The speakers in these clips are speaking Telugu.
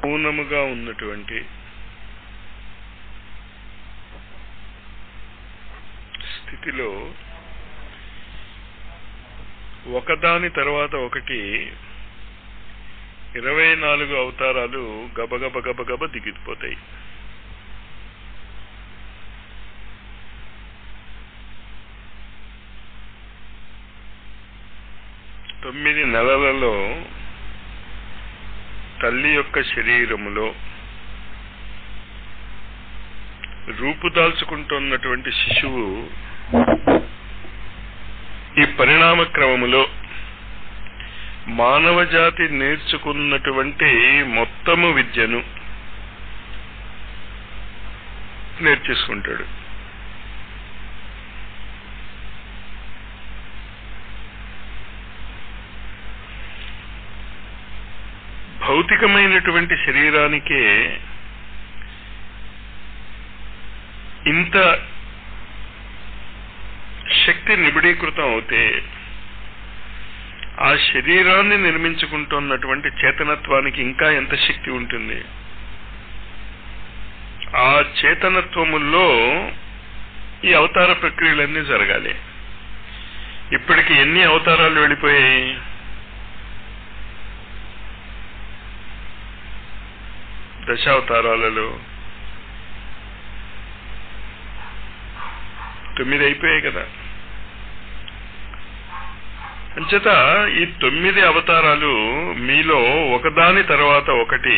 మౌనముగా ఉన్నటువంటి స్థితిలో ఒకదాని తర్వాత ఒకటి 24 అవతారాలు గబగబ గబగబ దిగిపోతాయి. తొమ్మిది నెలలలో తల్లి యొక్క శరీరములో రూపుదాల్చుకుంటున్నటువంటి శిశువు ఈ పరిణామ క్రమములో మానవ జాతి నేర్చుకున్నటువంటి మొత్తము విద్యను నేర్చేసుకుంటాడు. భౌతికమైనటువంటి శరీరానికే ఇంత శక్తి నిబిడీకృతం అవుతే ఆ శరీరాన్ని నిర్మించుకుంటున్నటువంటి చేతనత్వానికి ఇంకా ఎంత శక్తి ఉంటుంది? ఆ చేతనత్వముల్లో ఈ అవతార ప్రక్రియలన్నీ జరగాలి. ఇప్పటికి ఎన్ని అవతారాలు వెళ్ళిపోయాయి? దశావతారాలలో 9 అయిపోయాయి కదా. అంచేత ఈ 9 అవతారాలు మీలో ఒకదాని తర్వాత ఒకటి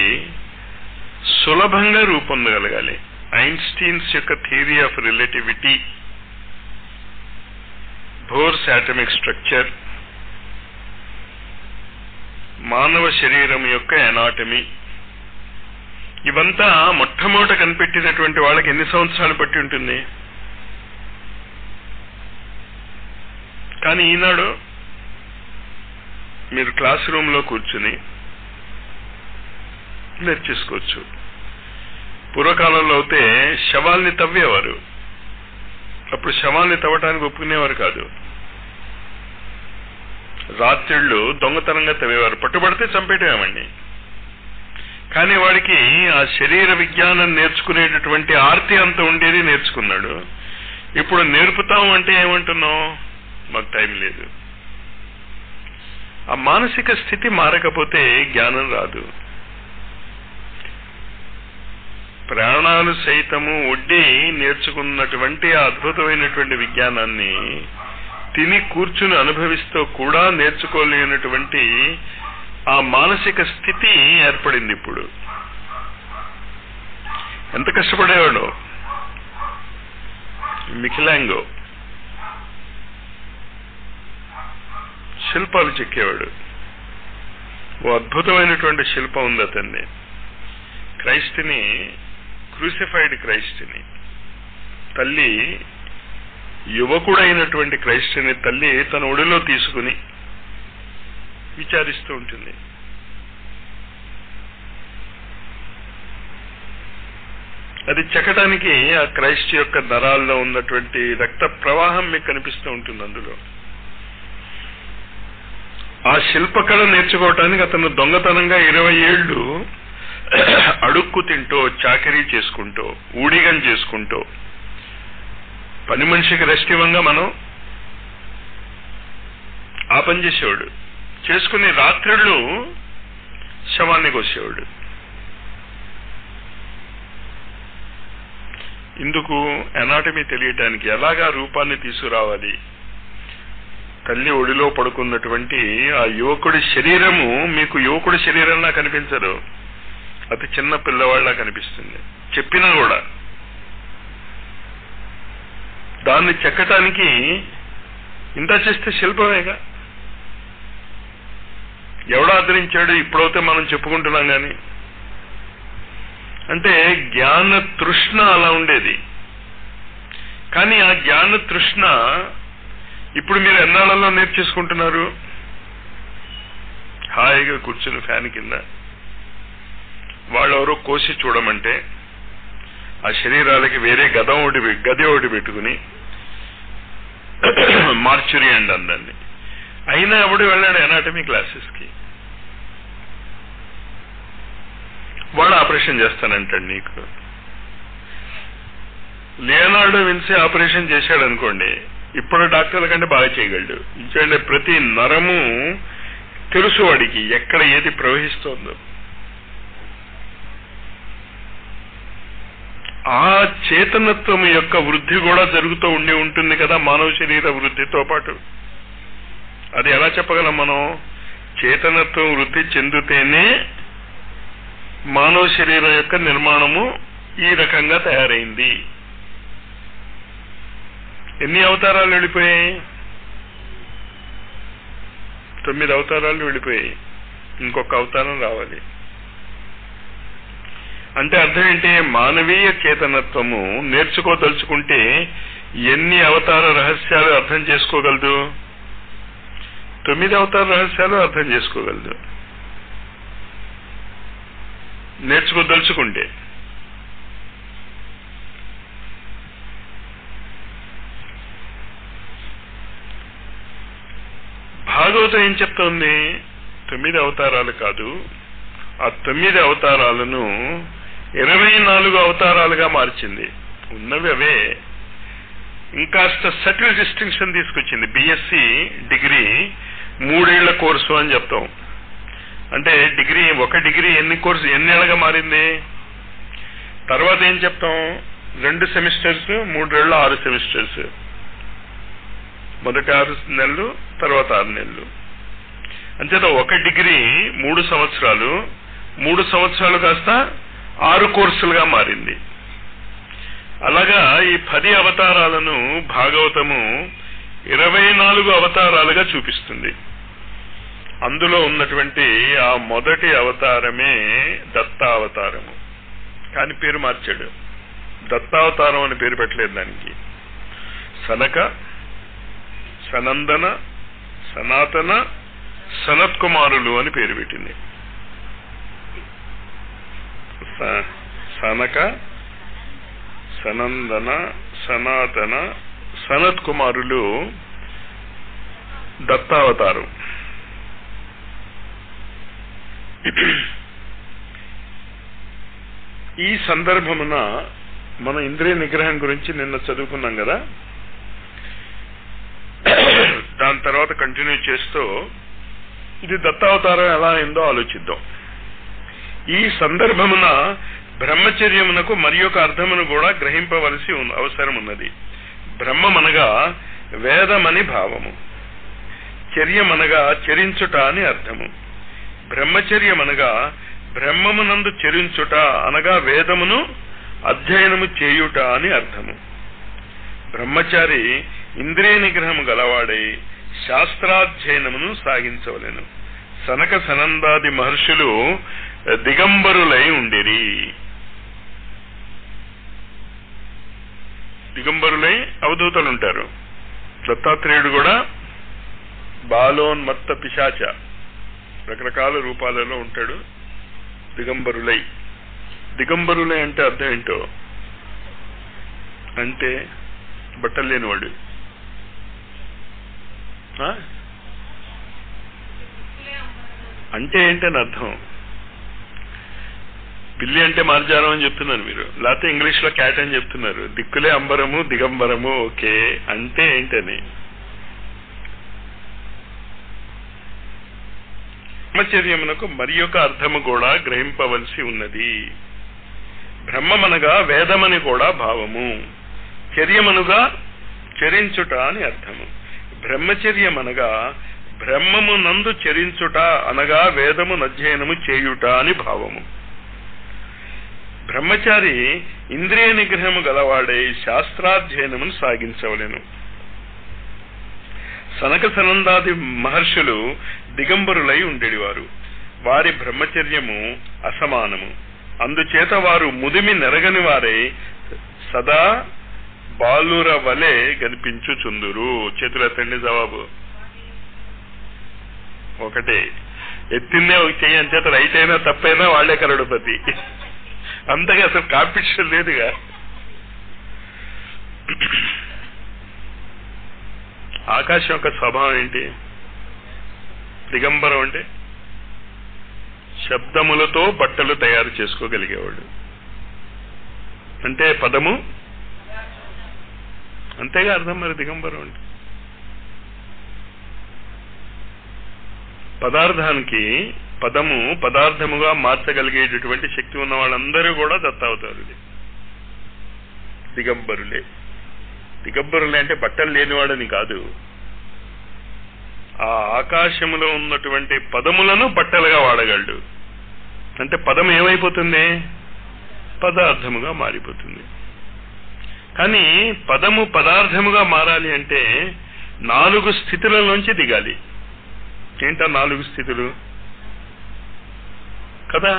సులభంగా రూపొందగలగాలి. ఐన్స్టీన్స్ యొక్క theory of relativity, bores atomic structure, మానవ శరీరం యొక్క ఎనాటమీ, ఇవంతా మొట్టమొదట కనిపెట్టినటువంటి వాళ్ళకి ఎన్ని సంవత్సరాలు పట్టి ఉంటుంది? కానీ ఈనాడు మీరు క్లాస్ రూమ్ లో కూర్చుని నేర్చేసుకోవచ్చు. పూర్వకాలంలో అయితే శవాల్ని తవ్వేవారు. అప్పుడు శవాల్ని తవ్వటానికి ఒప్పుకునేవారు కాదు. రాత్రిళ్ళు దొంగతనంగా తవ్వేవారు. పట్టుబడితే చంపేయటమేమండి. కానీ వాడికి ఆ శరీర విజ్ఞానం నేర్చుకునేటటువంటి ఆర్తి అంత ఉండేది, నేర్చుకున్నాడు. ఇప్పుడు నేర్పుతాం అంటే ఏమంటున్నాం? మాకు టైం లేదు. ఆ మానసిక స్థితి మారకపోతే జ్ఞానం రాదు. ప్రాణాలు సైతము ఒడ్డి నేర్చుకున్నటువంటి ఆ అద్భుతమైనటువంటి విజ్ఞానాన్ని తిని కూర్చుని అనుభవిస్తూ కూడా నేర్చుకోలేనటువంటి ఆ మానసిక స్థితి ఏర్పడింది. ఇప్పుడు ఎంత కష్టపడేవాడు మిఖిలాంగో, శిల్పాలు చెక్కేవాడు. ఓ అద్భుతమైనటువంటి శిల్పం ఉంది అతన్ని. క్రైస్ట్ని, క్రూసిఫైడ్ క్రైస్ట్ని తల్లి, యువకుడైనటువంటి క్రైస్ట్ని తల్లి తన ఒడిలో తీసుకుని విచారిస్తూ ఉంటుంది. అది చెక్కడానికి ఆ క్రైస్ట్ యొక్క నరాల్లో ఉన్నటువంటి రక్త ప్రవాహం మీకు కనిపిస్తూ ఉంటుంది. అందులో ఆ శిల్పకళ నేర్చుకోవటానికి అతను దొంగతనంగా 20 ఏళ్ళు అడుక్కు తింటూ, చాకరీ చేసుకుంటూ, ఊడిగం చేసుకుంటూ, పని మనిషికి రెస్ట్ ఇవ్వంగా మనం ఆ పని చేసేవాడు. చేసుకుని రాత్రిళ్ళు శవాన్ని కోసేవాడు. ఇందుకు ఎనాటమీ తెలియటానికి, ఎలాగా రూపాన్ని తీసుకురావాలి. తల్లి ఒడిలో పడుకున్నటువంటి ఆ యువకుడి శరీరము మీకు యువకుడి శరీరంలా కనిపించదు, అతి చిన్న పిల్లవాళ్ళలా కనిపిస్తుంది. చెప్పినా కూడా దాన్ని చెక్కటానికి ఇంత చేస్తే శిల్పమేగా. ఎవడు ఆదరించాడు? ఇప్పుడైతే మనం చెప్పుకుంటున్నాం. కానీ అంటే జ్ఞాన తృష్ణ అలా ఉండేది. కానీ ఆ జ్ఞాన తృష్ణ ఇప్పుడు మీరు ఎన్నాళ్ళలో నేర్చేసుకుంటున్నారు? హాయిగా కూర్చుని ఫ్యాన్ కింద వాళ్ళెవరో కోసి చూడమంటే ఆ శరీరాలకి వేరే గది ఒకటి పెట్టుకుని మార్చురీ అండి అందండి. అయినా ఎవడు వెళ్ళాడు ఎనాటమీ క్లాసెస్కి? వాడు ఆపరేషన్ చేస్తానంటాడు నీకు. లియోనార్డో విన్సీ ఆపరేషన్ చేశాడు అనుకోండి, ఇప్పుడు డాక్టర్ల కంటే బాగా చేయగలడు. ఎందుకంటే ప్రతి నరము తెలుసు వాడికి ఎక్కడ ఏది ప్రవహిస్తోందో. ఆ చేతనత్వం యొక్క వృద్ధి కూడా జరుగుతూ ఉండి ఉంటుంది కదా మానవ శరీర వృద్ధితో పాటు. అది ఎలా చెప్పగలం మనం? చేతనత్వం వృద్ధి చెందితేనే మానవ శరీరం యొక్క నిర్మాణము ఈ రకంగా తయారైంది. ఎన్ని అవతారాలు వెళ్ళిపోయాయి? 9 అవతారాలు వెళ్ళిపోయాయి. ఇంకొక అవతారం రావాలి. అంటే అర్థం ఏంటి? మానవీయ చేతనత్వము నేర్చుకోదలుచుకుంటే ఎన్ని అవతార రహస్యాలు అర్థం చేసుకోగలదు? 9 అవతార రహస్యాలు అర్థం చేసుకోగలదు నేర్చుకోదలుచుకుంటే. భాగవతం ఏం చెప్తోంది? 9 అవతారాలు కాదు, ఆ 9 అవతారాలను 24 అవతారాలుగా మార్చింది. ఉన్నవి అవే, ఇంకాస్త సటిల్ డిస్టింక్షన్ తీసుకొచ్చింది. బిఎస్సి డిగ్రీ 3 ఏళ్ల కోర్సు అని చెప్తాం. అంటే ఒక డిగ్రీ ఎన్ని ఏళ్ళగా మారింది? తర్వాత ఏం చెప్తాం? 2 సెమిస్టర్స్, 3 ఏళ్ళు 6 సెమిస్టర్స్. మొదటి 6 నెలలు, తర్వాత 6 నెలలు. అంచేత ఒక డిగ్రీ 3 సంవత్సరాలు, 3 సంవత్సరాలు కాస్త 6 కోర్సులుగా మారింది. అలాగా ఈ 10 అవతారాలను భాగవతము 24 అవతారాలుగా చూపిస్తుంది. అందులో ఉన్నటువంటి ఆ మొదటి అవతారమే దత్తావతారము. కానీ పేరు మార్చాడు. దత్తావతారం అని పేరు పెట్టలేదు దానికి. సనక, సనందన, సనాతన, సనత్ కుమారులు అని పేరు పెట్టింది. సనక, సనందన, సనాతన, సనత్ కుమారులు దత్తావతారం. ఈ సందర్భమున మన ఇంద్రియ నిగ్రహం గురించి నిన్న చదువుకున్నాం కదా. దాని తర్వాత కంటిన్యూ చేస్తూ ఇది దత్తావతారం ఎలా అయిందో ఆలోచిద్దాం. ఈ సందర్భమున బ్రహ్మచర్యమునకు మరి ఒక అర్థమును కూడా గ్రహింపవలసి అవసరం ఉన్నది. బ్రహ్మమనగా వేదమని భావము, చర్యమనగా చరించుట అని అర్థము. బ్రహ్మచర్యమనగా బ్రహ్మమునందు చరించుట అనగా వేదమును అధ్యయనము చేయుట అని అర్థము. బ్రహ్మచారి ఇంద్రియ నిగ్రహము గలవాడై శాస్త్రాధ్యయనమును సాగించవలెను. సనక సనందాది మహర్షులు దిగంబరులై ఉండిరి. దిగంబరులై అవధూతలు ఉంటారు. దత్తాత్రేయుడు కూడా బాలోన్మత్త పిశాచ రకరకాల రూపాలలో ఉంటాడు. దిగంబరులై. దిగంబరులై అంటే అర్థం ఏంటో? అంటే బట్టలు లేనివాడు. అంటే ఏంటని అర్థం? పిల్లి అంటే మార్జారం అని చెప్తున్నారు మీరు, లేకపోతే ఇంగ్లీష్ లో క్యాట్ అని చెప్తున్నారు. దిక్కులే అంబరము, దిగంబరము. ఓకే, అంటే ఏంటని? బ్రహ్మచర్యమునకు మరి ఒక అర్థము కూడా గ్రహింపవలసి ఉన్నది. బ్రహ్మమనగా వేదమని కూడా భావము, చర్యమనుగా చరించుట అని అర్థము. బ్రహ్మచర్యమనగా బ్రహ్మము నందు చరించుట అనగా వేదము అధ్యయనము చేయుట అని భావము. బ్రహ్మచారి ఇంద్రియ నిగ్రహము గలవాడై శాస్త్రాధ్యయనమును సాగించవలెను. సనక సనందాది మహర్షులు దిగంబరులై ఉండేవారు. వారి బ్రహ్మచర్యము అసమానము. అందుచేత వారు ముదిమి నెరగని వారై సదా బాలుర వలె కనిపించుచుందురు. చేతులెత్తండి జవాబు. ఒకటే, ఎత్తిందే ఒక చెయ్యి. అంచేత రైట్ అయినా తప్పైనా వాళ్లే కరుడుపతి. అంతగా అసలు కాంపిటీషన్ లేదుగా. ఆకాశం యొక్క స్వభావం ఏంటి? దిగంబరం అంటే శబ్దములతో బట్టలు తయారు చేసుకోగలిగేవాడు. అంటే పదము అంతేగా అర్థం. మరి దిగంబరం అంటే పదార్థానికి పదము పదార్థముగా మార్చగలిగేటటువంటి శక్తి ఉన్న వాళ్ళందరూ కూడా దత్తావతారులే, దిగంబరులే. దిగంబరులే అంటే బట్టలు లేనివాడని కాదు, ఆ ఆకాశములో ఉన్నటువంటి పదములను బట్టలుగా వాడగలడు. అంటే పదం ఏమైపోతుంది? పదార్థముగా మారిపోతుంది. కానీ పదము పదార్థముగా మారాలి అంటే 4 స్థితులలోంచి దిగాలి. ఏంటా 4 స్థితులు కదా?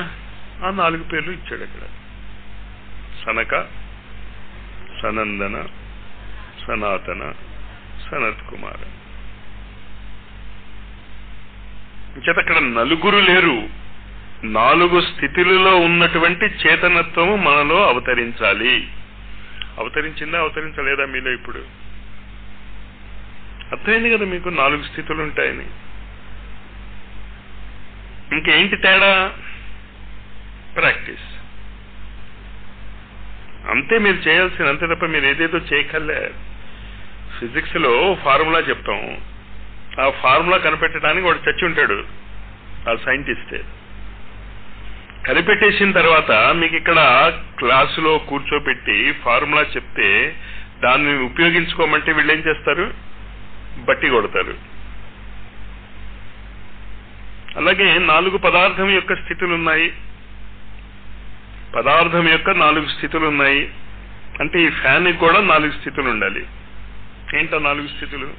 ఆ 4 పేర్లు ఇచ్చాడు అక్కడ. సనక, సనందన, సనాతన, సనత్ కుమార. చేత అక్కడ నలుగురు లేరు, 4 స్థితులలో ఉన్నటువంటి చేతనత్వము మనలో అవతరించాలి. అవతరించిందా అవతరించలేదా మీలో? ఇప్పుడు అర్థమైంది కదా మీకు 4 స్థితులు ఉంటాయని. ఇంకేంటి తేడా? ప్రాక్టీస్ అంతే మీరు చేయాల్సిన, అంతే తప్ప మీరు ఏదేదో చేయకలే. ఫిజిక్స్ లో ఫార్ములా చెప్తాం, ఆ ఫార్ములా కనిపెట్టడానికి వాడు చచ్చి ఉంటాడు, ఆ సైంటిస్టే. కనిపెట్టేసిన తర్వాత మీకు ఇక్కడ క్లాసులో కూర్చోబెట్టి ఫార్ములా చెప్తే దాన్ని ఉపయోగించుకోమంటే వీళ్ళు ఏం చేస్తారు? బట్టి కొడతారు. అలాగే 4 పదార్థం యొక్క స్థితులు ఉన్నాయి. పదార్థం యొక్క 4 స్థితులు ఉన్నాయి. అంటే ఈ ఫ్యాన్కి కూడా 4 స్థితులు ఉండాలి. ఏంటో 4 స్థితులు?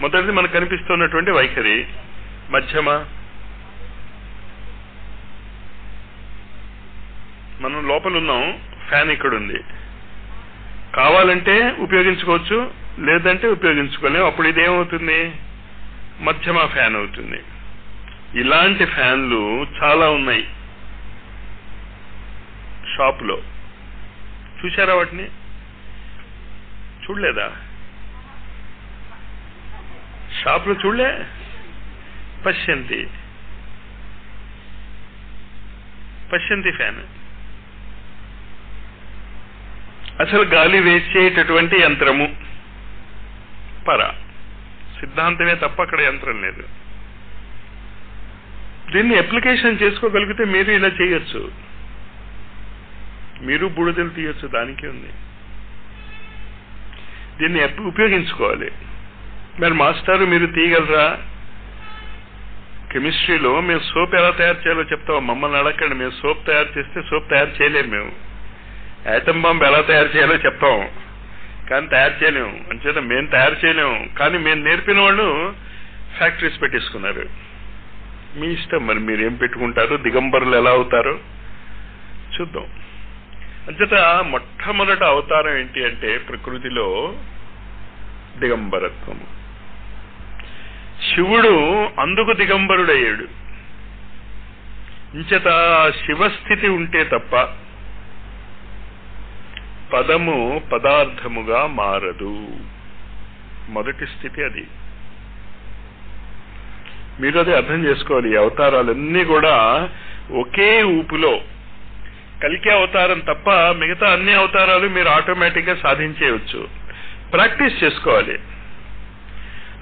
మొదటిది మనకు కనిపిస్తున్నటువంటి వైఖరి, మధ్యమ. మనం లోపల ఉన్నాం, ఫ్యాన్ ఇక్కడ ఉంది, కావాలంటే ఉపయోగించుకోవచ్చు, లేదంటే ఉపయోగించుకోలేము. అప్పుడు ఇదేమవుతుంది? మధ్యమ ఫ్యాన్ అవుతుంది. ఇలాంటి ఫ్యాన్లు చాలా ఉన్నాయి షాపులో. చూశారా వాటిని? చూడలేదా? షాపులో చూడలే? పశ్యంతి పశ్యంతి ఫ్యాన్. అసలు గాలి వేసేటటువంటి యంత్రము పర సిద్ధాంతమే తప్ప అక్కడ యంత్రం లేదు. దీన్ని అప్లికేషన్ చేసుకోగలిగితే మీరు ఇలా చేయొచ్చు, మీరు బూడిదలు తీయొచ్చు, దానికి ఉంది. దీన్ని ఉపయోగించుకోవాలి. మరి మాస్టారు మీరు తీయగలరా? కెమిస్ట్రీలో మేము సోప్ ఎలా తయారు చేయాలో చెప్తాం, మమ్మల్ని అడగండి. మేము సోప్ తయారు చేస్తే సోప్ తయారు చేయలేము. మేము యాటమ్ బాంబ్ ఎలా తయారు చేయాలో చెప్తాం, కానీ తయారు చేయలేము. అంచేత మేము తయారు చేయలేము, కానీ మేము నేర్పిన వాళ్ళు ఫ్యాక్టరీస్ పెట్టేసుకున్నారు. మీ ఇష్టం, మరి మీరేం పెట్టుకుంటారు, దిగంబరులు ఎలా అవుతారో చూద్దాం. అంచేత మొట్టమొదట అవతారం ఏంటి అంటే ప్రకృతిలో దిగంబరత్వము. శివుడు అందుకు దిగంబరుడయ్యాడు. ఇంచేత శివస్థితి ఉంటే తప్ప పదము పదార్థముగా మారదు. మొదటి స్థితి అది. మీరు అది అర్థం చేసుకోవాలి. ఈ అవతారాలన్నీ కూడా ఒకే ఊపులో, కలికే అవతారం తప్ప మిగతా అన్ని అవతారాలు మీరు ఆటోమేటిక్ గా సాధించేయవచ్చు. ప్రాక్టీస్ చేసుకోవాలి.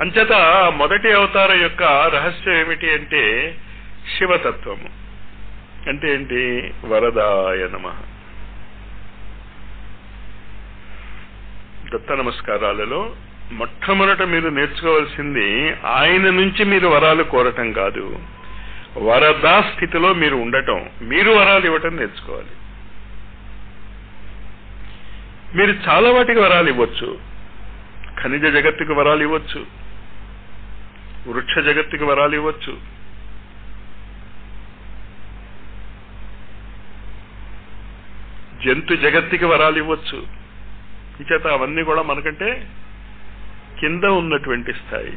అంచేత మొదటి అవతారం యొక్క రహస్యం ఏమిటి అంటే శివతత్వము. అంటే ఏంటి? వరదాయ నమః. దత్త నమస్కారాలలో మొట్టమొదట మీరు నేర్చుకోవాల్సింది ఆయన నుంచి మీరు వరాలు కోరటం కాదు, వరదా స్థితిలో మీరు ఉండటం, మీరు వరాలు ఇవ్వటం నేర్చుకోవాలి. మీరు చాలా వాటికి వరాలు ఇవ్వచ్చు. ఖనిజ జగత్తుకి వరాలు ఇవ్వచ్చు, వృక్ష జగత్తుకి వరాలు ఇవ్వచ్చు, జంతు జగత్తుకి వరాలు ఇవ్వచ్చు. ఇంచేత అవన్నీ కూడా మనకంటే కింద ఉన్నటువంటి స్థాయి.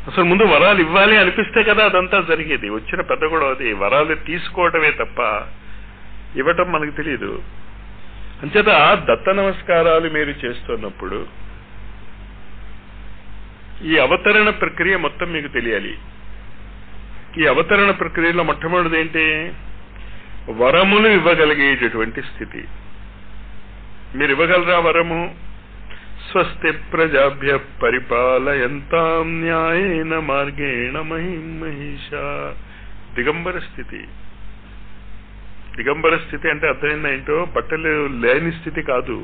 అసలు ముందు వరాలు ఇవ్వాలి అనిపిస్తే కదా అదంతా జరిగేది. వచ్చిన పెద్ద కూడా అది వరాలు తీసుకోవటమే తప్ప ఇవ్వటం మనకు తెలియదు. అంచేత దత్త నమస్కారాలు మీరు చేస్తున్నప్పుడు ఈ అవతరణ ప్రక్రియ మొత్తం మీకు తెలియాలి. ఈ అవతరణ ప్రక్రియలో మొట్టమొదటిది ఏంటి? వరములు ఇవ్వగలిగేటటువంటి స్థితి. మీరు ఇవ్వగలరా వరము? స్వస్తి ప్రజాభ్య పరిపాలయంతాం న్యాయేన మార్గేణ మహిం మహిషా. దిగంబర స్థితి. దిగంబర స్థితి అంటే అర్థమైందా ఏంటో? బట్టలు లేని స్థితి కాదు,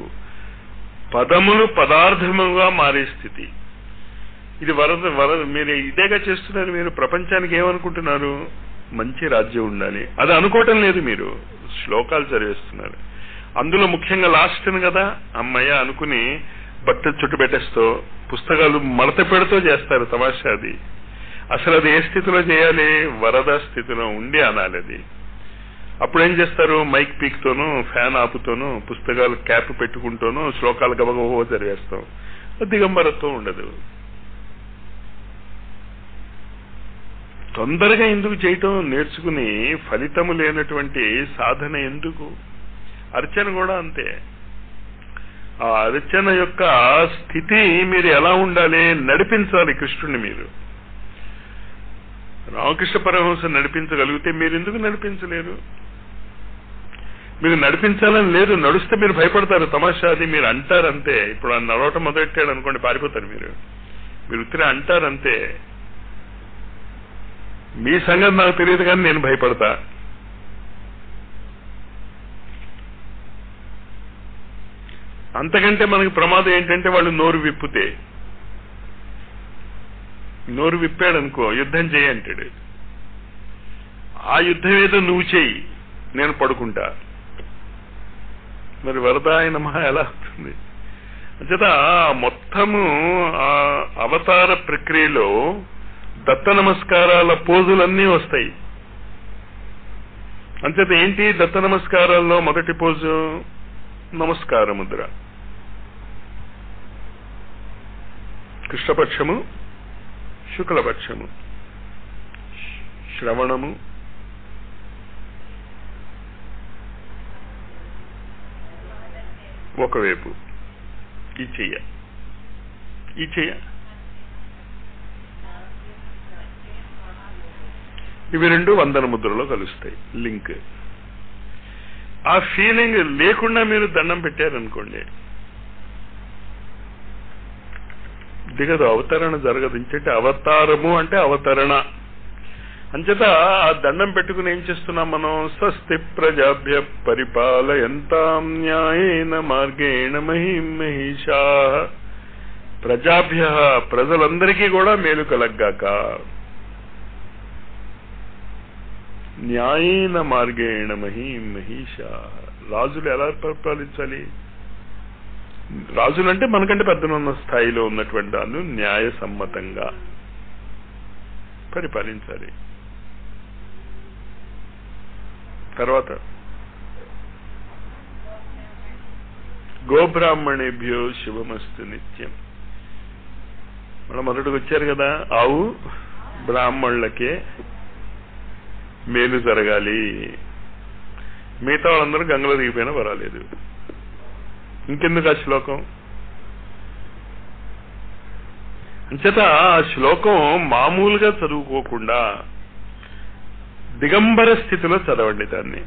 పదములు పదార్థముగా మారే స్థితి. ఇది వరద మీరు ఇదేగా చేస్తున్నారు. మీరు ప్రపంచానికి ఏమనుకుంటున్నారు? మంచి రాజ్యం ఉండాలి. అది అనుకోవటం లేదు, మీరు శ్లోకాలు చదివేస్తున్నారు. అందులో ముఖ్యంగా లాస్ట్ కదా, అమ్మయ్య అనుకుని బట్ట చుట్టు పెట్టేస్తూ పుస్తకాలు మడత పెడుతూ చేస్తారు తమాషా. అది అసలు అది ఏ స్థితిలో చేయాలి? వరద స్థితిలో ఉండి అనాలి అది. అప్పుడేం చేస్తారు? మైక్ పీక్తోనూ ఫ్యాన్ ఆపుతోనూ పుస్తకాలు క్యాప్ పెట్టుకుంటూనూ శ్లోకాలు గబగబో చదివేస్తాం. దిగంబరత్వం ఉండదు. తొందరగా ఎందుకు చేయటం నేర్చుకుని ఫలితము లేనటువంటి సాధన ఎందుకు? అర్చన కూడా అంతే. ఆ అర్చన యొక్క స్థితి మీరు ఎలా ఉండాలి? నడిపించాలి కృష్ణుడిని. మీరు రామకృష్ణ పరమహంస నడిపించగలిగితే మీరు ఎందుకు నడిపించలేరు? మీకు నడిపించాలని లేదు, నడుస్తే మీరు భయపడతారు. తమాషా అది. మీరు అంటారంతే. ఇప్పుడు ఆ నడవటం మొదలెట్టాడు అనుకోండి, పారిపోతారు. మీరు ఉత్తరే అంటారంతే. మీ సంగతి నాకు తెలియదు కానీ నేను భయపడతా. అంతకంటే మనకి ప్రమాదం ఏంటంటే వాళ్ళు నోరు విప్పితే. నోరు విప్పాడనుకో యుద్ధం చేయంటాడు. ఆ యుద్ధం ఏదో నువ్వు చేయి, నేను పడుకుంటా. మరి వరదాయ నమః ఎలా అవుతుంది? అంచేత మొత్తము ఆ అవతార ప్రక్రియలో దత్త నమస్కారాల పోజులన్నీ వస్తాయి. అంచేత ఏంటి దత్త నమస్కారాల్లో మొదటి పోజు? నమస్కార ముద్ర. కృష్ణపక్షము, శుక్లపక్షము, శ్రవణము, ఒకవైపు ఈ చెయ్య, ఈ చెయ్య, ఇవి రెండు వందన ముద్రలో కలుస్తాయి. లింక్. ఆ ఫీలింగ్ లేకుండా మీరు దండం పెట్టారనుకోండి, దిగదు, అవతరణ జరగదు. ఇంకంటే అవతారము అంటే అవతరణ. అంచేత ఆ దండం పెట్టుకుని ఏం చేస్తున్నాం మనం? స్వస్తి ప్రజాభ్య పరిపాలయంతాం న్యాయేన మార్గేణ మహిం మహిషా. ప్రజాభ్య ప్రజలందరికీ కూడా మేలు కలగ్గాక. న్యాయేన మార్గేణ మహిం మహిషా. రాజులు ఎలా పరిపాలించాలి? రాజులంటే మనకంటే పెద్దనున్న స్థాయిలో ఉన్నటువంటి వాళ్ళు న్యాయసమ్మతంగా పరిపాలించాలి. తర్వాత గోబ్రాహ్మణేభ్యో శుభమస్తు నిత్యం. మనం మొదటికి వచ్చారు కదా, ఆవు బ్రాహ్మణులకే మేలు జరగాలి. మిగతా వాళ్ళందరూ గంగలో దిగిపోయినా పర్వాలేదు. ఇంకెందుకు ఆ శ్లోకం? అంచేత ఆ శ్లోకం మామూలుగా చదువుకోకుండా దిగంబర స్థితిలో చదవండి దాన్ని.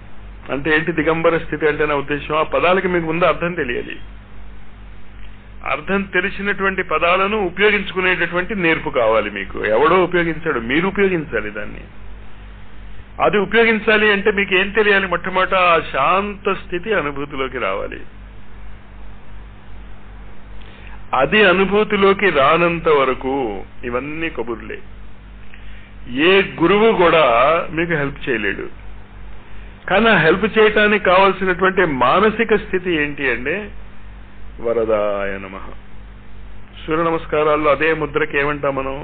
అంటే ఏంటి దిగంబర స్థితి అంటే? నా ఉద్దేశం, ఆ పదాలకి మీకు ముందు అర్థం తెలియాలి. అర్థం తెలిసినటువంటి పదాలను ఉపయోగించుకునేటటువంటి నేర్పు కావాలి మీకు. ఎవడో ఉపయోగించాడు, మీరు ఉపయోగించాలి దాన్ని. అది ఉపయోగించాలి అంటే మీకు ఏం తెలియాలి? మొట్టమొదట ఆ శాంత స్థితి అనుభూతిలోకి రావాలి. అది అనుభూతిలోకి రానంత వరకు ఇవన్నీ కబుర్లే. ఏ గురువు కూడా మీకు హెల్ప్ చేయలేడు. కానీ ఆ హెల్ప్ చేయటానికి కావలసినటువంటి మానసిక స్థితి ఏంటి అంటే వరదాయ నమః. సూర్య నమస్కారాల్లో అదే ముద్రకి ఏమంటాం మనం?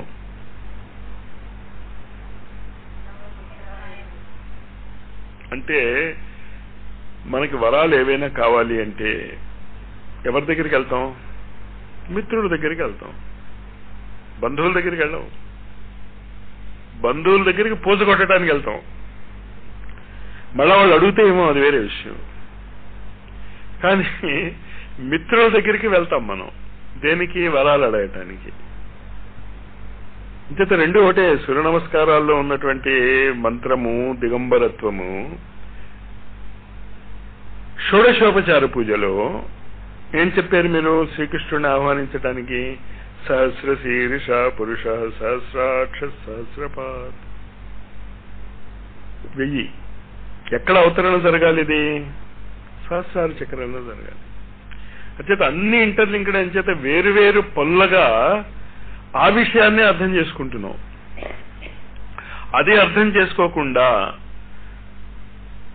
అంటే మనకి వరాలు ఏవైనా కావాలి అంటే ఎవరి దగ్గరికి వెళ్తాం? మిత్రుల దగ్గరికి వెళ్తాం. బంధువుల దగ్గరికి వెళ్ళాం. బంధువుల దగ్గరికి పోజు కొట్టడానికి వెళ్తాం. మళ్ళా వాళ్ళు అడిగితే ఏమో అది వేరే విషయం. కానీ మిత్రుల దగ్గరికి వెళ్తాం మనం. దేనికి? వరాలు అడగటానికి. ఇంత రెండు ఒకటే. సూర్య నమస్కారాల్లో ఉన్నటువంటి మంత్రము దిగంబరత్వము, షోడశోపచార పూజలో ఏం చెప్పారు మీరు? శ్రీకృష్ణుడిని ఆహ్వానించటానికి సహస్ర శీర్ష పురుష సహస్రాక్ష సహస్రపాత్ 1000. ఎక్కడ అవతరణ జరగాలి? ఇది సహస్రార చక్రంలో జరగాలి. అంచేత అన్ని ఇంటర్లింక్డ్ అంచేత వేరు వేరు పొల్లగా ఆ విషయాన్ని అర్థం చేసుకుంటున్నాం. అది అర్థం చేసుకోకుండా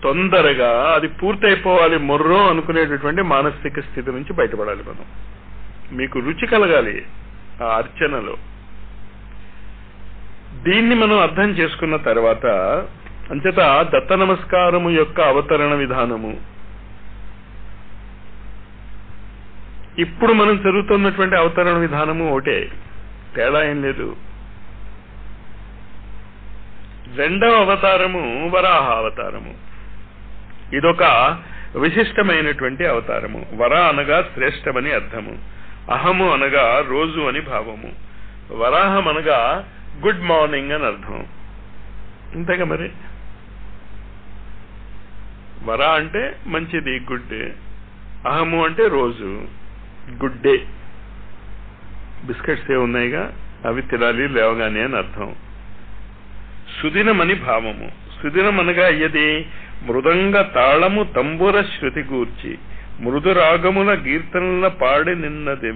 తొందరగా అది పూర్తయిపోవాలి మొర్రో అనుకునేటటువంటి మానసిక స్థితి నుంచి బయటపడాలి మనం. మీకు రుచి కలగాలి ఆ అర్చనలో. దీన్ని మనం అర్థం చేసుకున్న తర్వాత అంచేత దత్త నమస్కారము యొక్క అవతరణ విధానము ఇప్పుడు మనం జరుగుతున్నటువంటి అవతరణ విధానము ఒకటే, తేడా ఏం లేదు. రెండవ అవతారము వరాహ అవతారము. ఇదొక విశిష్టమైనటువంటి అవతారము. వర అనగా శ్రేష్టమని అర్థము, అహము అనగా రోజు అని భావము, వరాహం అనగా గుడ్ మార్నింగ్ అని అర్థం. అంతేగా మరి. వర అంటే మంచిది, గుడ్ డే. అహము అంటే రోజు, గుడ్ డే. బిస్కెట్స్ ఏ ఉన్నాయిగా అవి తినాలి లేవగానే అని అర్థం. సుదినమని భావము. సుదినం అనగా అయ్యది మృదంగ తాళము తంబుర శృతి కూర్చి మృదురాగముల కీర్తనల పాడి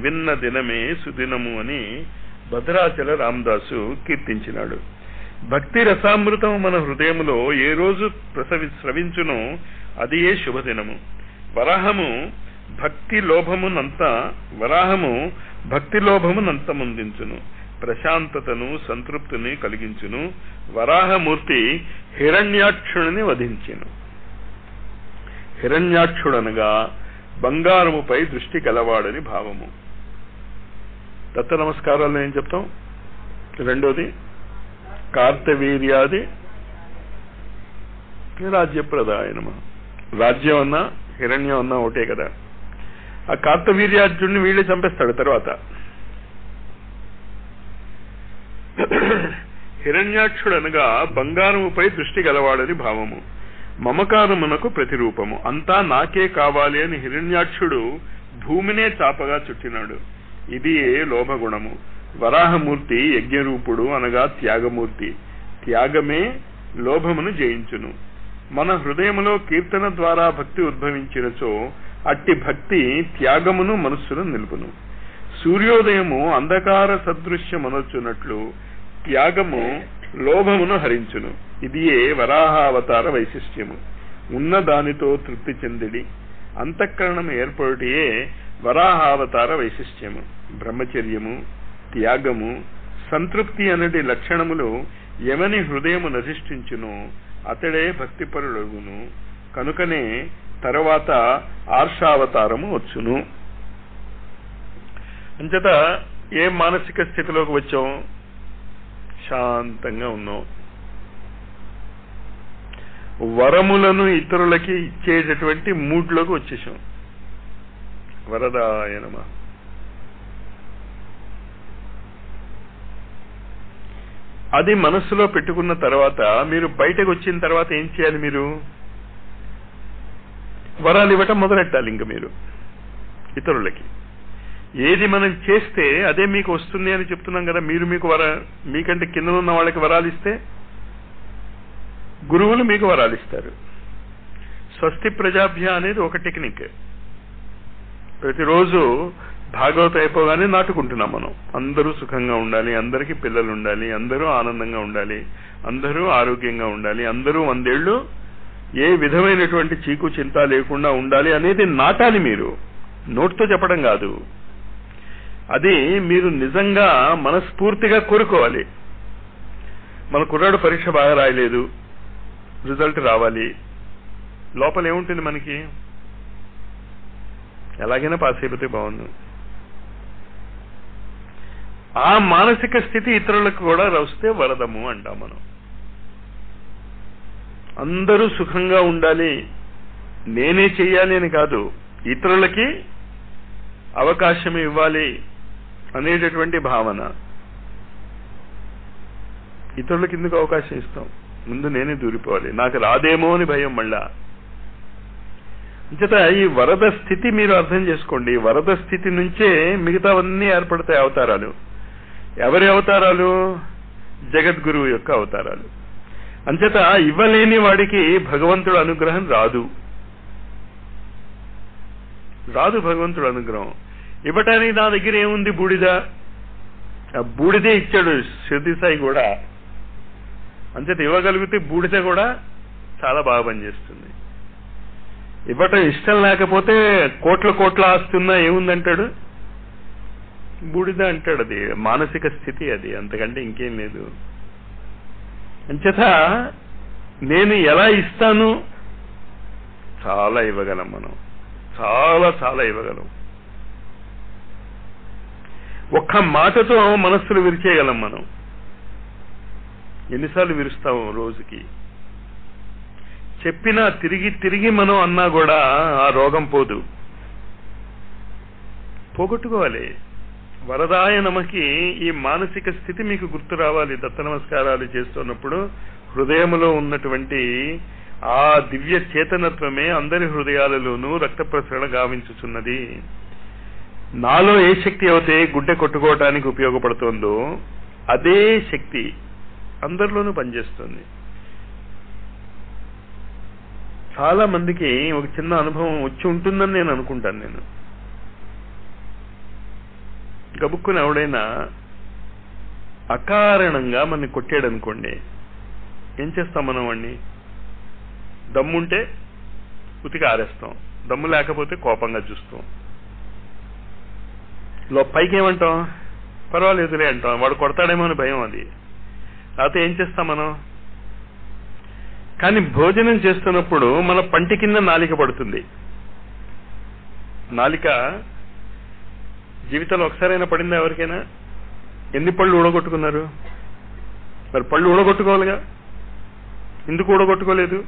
విన్న దినమే సుదినము అని భద్రాచల రామదాసు కీర్తించినాడు. భక్తి రసామృతం మన హృదయములో ఏ రోజు స్రవించునో అది ఏ శుభదినము. వరాహము భక్తి లోభమునంత ముందించును, ప్రశాంతతను సంతృప్తిని కలిగించును. వరాహమూర్తి హిరణ్యాక్షుడిని వధించెను. హిరణ్యాక్షుడనగా బంగారముపై దృష్టి గలవాడని భావము. దత్త నమస్కారాల్లో ఏం చెప్తాం? రెండోది కార్తవీర్యాది రాజ్యప్రదాయ నమః. రాజ్యం అన్నా హిరణ్యం అన్నా ఒకటే కదా. ఆ కార్తవీర్యార్జున్ని వీళ్ళే చంపేస్తాడు తర్వాత. హిరణ్యాక్షుడు అనగా బంగారముపై దృష్టి గలవాడని భావము, మమకారమునకు ప్రతిరూపము. అంతా నాకే కావాలి అని హిరణ్యాక్షుడు భూమినే చాపగా చుట్టినాడు. ఇది లోభగుణము. వరాహమూర్తి యజ్ఞరూపుడు అనగా త్యాగమూర్తి. త్యాగమే లోభమును జయించును. మన హృదయములో కీర్తన ద్వారా భక్తి ఉద్భవించినచో అట్టి భక్తి త్యాగమును మనస్సును నిలుపును. సూర్యోదయము అంధకార సదృశ్యమనొచ్చునట్లు త్యాగము లోభమును హరించును. ఇదియే వరాహావతార వైశిష్ట్యము. ఉన్న దానితో తృప్తి చెందిడి అంతఃకరణము ఏర్పడియే వరాహావతార వైశిష్ట్యము. బ్రహ్మచర్యము, త్యాగము, సంతృప్తి అనేది లక్షణములు ఎవని హృదయము నధిష్ఠించును అతడే భక్తిపరుడగును. కనుకనే తర్వాత ఆర్షావతారము వచ్చును. అంచేత ఏ మానసిక స్థితిలోకి వచ్చాం? శాంతంగా ఉన్నాం. వరములను ఇతరులకి ఇచ్చేటటువంటి మూడ్లోకి వచ్చేసాం. వరదాయ నమః. అది మనస్సులో పెట్టుకున్న తర్వాత మీరు బయటకు వచ్చిన తర్వాత ఏం చేయాలి? మీరు వరాలు ఇవ్వటం మొదలెట్టాలి. ఇంకా మీరు ఇతరులకి ఏది మనం చేస్తే అదే మీకు వస్తుంది అని చెప్తున్నాం కదా. మీరు మీకంటే కింద ఉన్న వాళ్ళకి వరాలు ఇస్తే గురువులు మీకు వరాలు ఇస్తారు. స్వస్తి ప్రజాభ్య అనేది ఒక టెక్నిక్. ప్రతిరోజు భాగవతం అయిపోగానే నాటుకుంటున్నాం మనం. అందరూ సుఖంగా ఉండాలి, అందరికీ పిల్లలు ఉండాలి, అందరూ ఆనందంగా ఉండాలి, అందరూ ఆరోగ్యంగా ఉండాలి, అందరూ 100 ఏళ్ళు ఏ విధమైనటువంటి చీకు చింత లేకుండా ఉండాలి అనేది నాటాలి. మీరు నోటితో చెప్పడం కాదు, అది మీరు నిజంగా మనస్ఫూర్తిగా కోరుకోవాలి. మన కుర్రాడు పరీక్ష బాగా రాయలేదు, రిజల్ట్ రావాలి. లోపల ఏముంటుంది మనకి? ఎలాగైనా పాస్ అయిపోతే బాగుంది. ఆ మానసిక స్థితి ఇతరులకు కూడా వస్తే వరదము అంటాం మనం. అందరూ సుఖంగా ఉండాలి, నేనే చెయ్యాలి అని కాదు, ఇతరులకి అవకాశం ఇవ్వాలి అనేటటువంటి భావన. ఇతరులకు ఎందుకు అవకాశం ఇస్తాం? ముందు నేనే దూరిపోవాలి, నాకు రాదేమో అని భయం. మళ్ళా అంచేత ఈ వరద స్థితి మీరు అర్థం చేసుకోండి. వరద స్థితి నుంచే మిగతావన్నీ ఏర్పడతాయి అవతారాలు. ఎవరి అవతారాలు? జగద్గురువు యొక్క అవతారాలు. అంచేత ఇవ్వలేని వాడికి భగవంతుడు అనుగ్రహం రాదు. భగవంతుడు అనుగ్రహం ఇవ్వటానికి నా దగ్గర ఏముంది? బూడిద. ఆ బూడిదే ఇచ్చాడు శృతి సాయి కూడా. అంచేత ఇవ్వగలిగితే బూడిద కూడా చాలా బాగా పనిచేస్తుంది. ఇవ్వటం ఇష్టం లేకపోతే కోట్ల ఆస్తున్నా ఏముందంటాడు? బూడిద అంటాడు. అది మానసిక స్థితి, అది అంతకంటే ఇంకేం లేదు. అంచేత నేను ఎలా ఇస్తాను? చాలా ఇవ్వగలం మనం, చాలా ఇవ్వగలం. ఒక్క మాటతో మనస్సులు విరిచేయగలం మనం. ఎన్నిసార్లు విరుస్తాము రోజుకి? చెప్పినా తిరిగి మనం అన్నా కూడా ఆ రోగం పోదు. పోగొట్టుకోవాలి. వరదాయ నమకి ఈ మానసిక స్థితి మీకు గుర్తు రావాలి. దత్త నమస్కారాలు చేస్తున్నప్పుడు హృదయములో ఉన్నటువంటి ఆ దివ్య చేతనత్వమే అందరి హృదయాలలోనూ రక్త ప్రసరణ గావించుచున్నది. నాలో ఏ శక్తి అయితే గుడ్డె కొట్టుకోవటానికి ఉపయోగపడుతోందో అదే శక్తి అందరిలోనూ పనిచేస్తుంది. చాలా మందికి ఒక చిన్న అనుభవం వచ్చి ఉంటుందని నేను అనుకుంటాను. నేను గబుక్కుని ఎవడైనా అకారణంగా మనని కొట్టాడు అనుకోండి, ఏం చేస్తాం మనం? వాడిని దమ్ముంటే ఉతికి ఆరేస్తాం, దమ్ము లేకపోతే కోపంగా చూస్తాం. పైకి ఏమంటాం? పర్వాలేదులే అంటాం. వాడు కొడతాడేమో అని భయం. అది లేకపోతే ఏం చేస్తాం మనం? కానీ భోజనం చేస్తున్నప్పుడు మన పంటి కింద నాలిక పడుతుంది. నాలిక జీవితంలో ఒకసారైనా పడిందా ఎవరికైనా? ఎన్ని పళ్ళు ఊడగొట్టుకున్నారు? మరి పళ్ళు ఊడగొట్టుకోవాలిగా. ఎందుకు ఊడగొట్టుకోలేదు?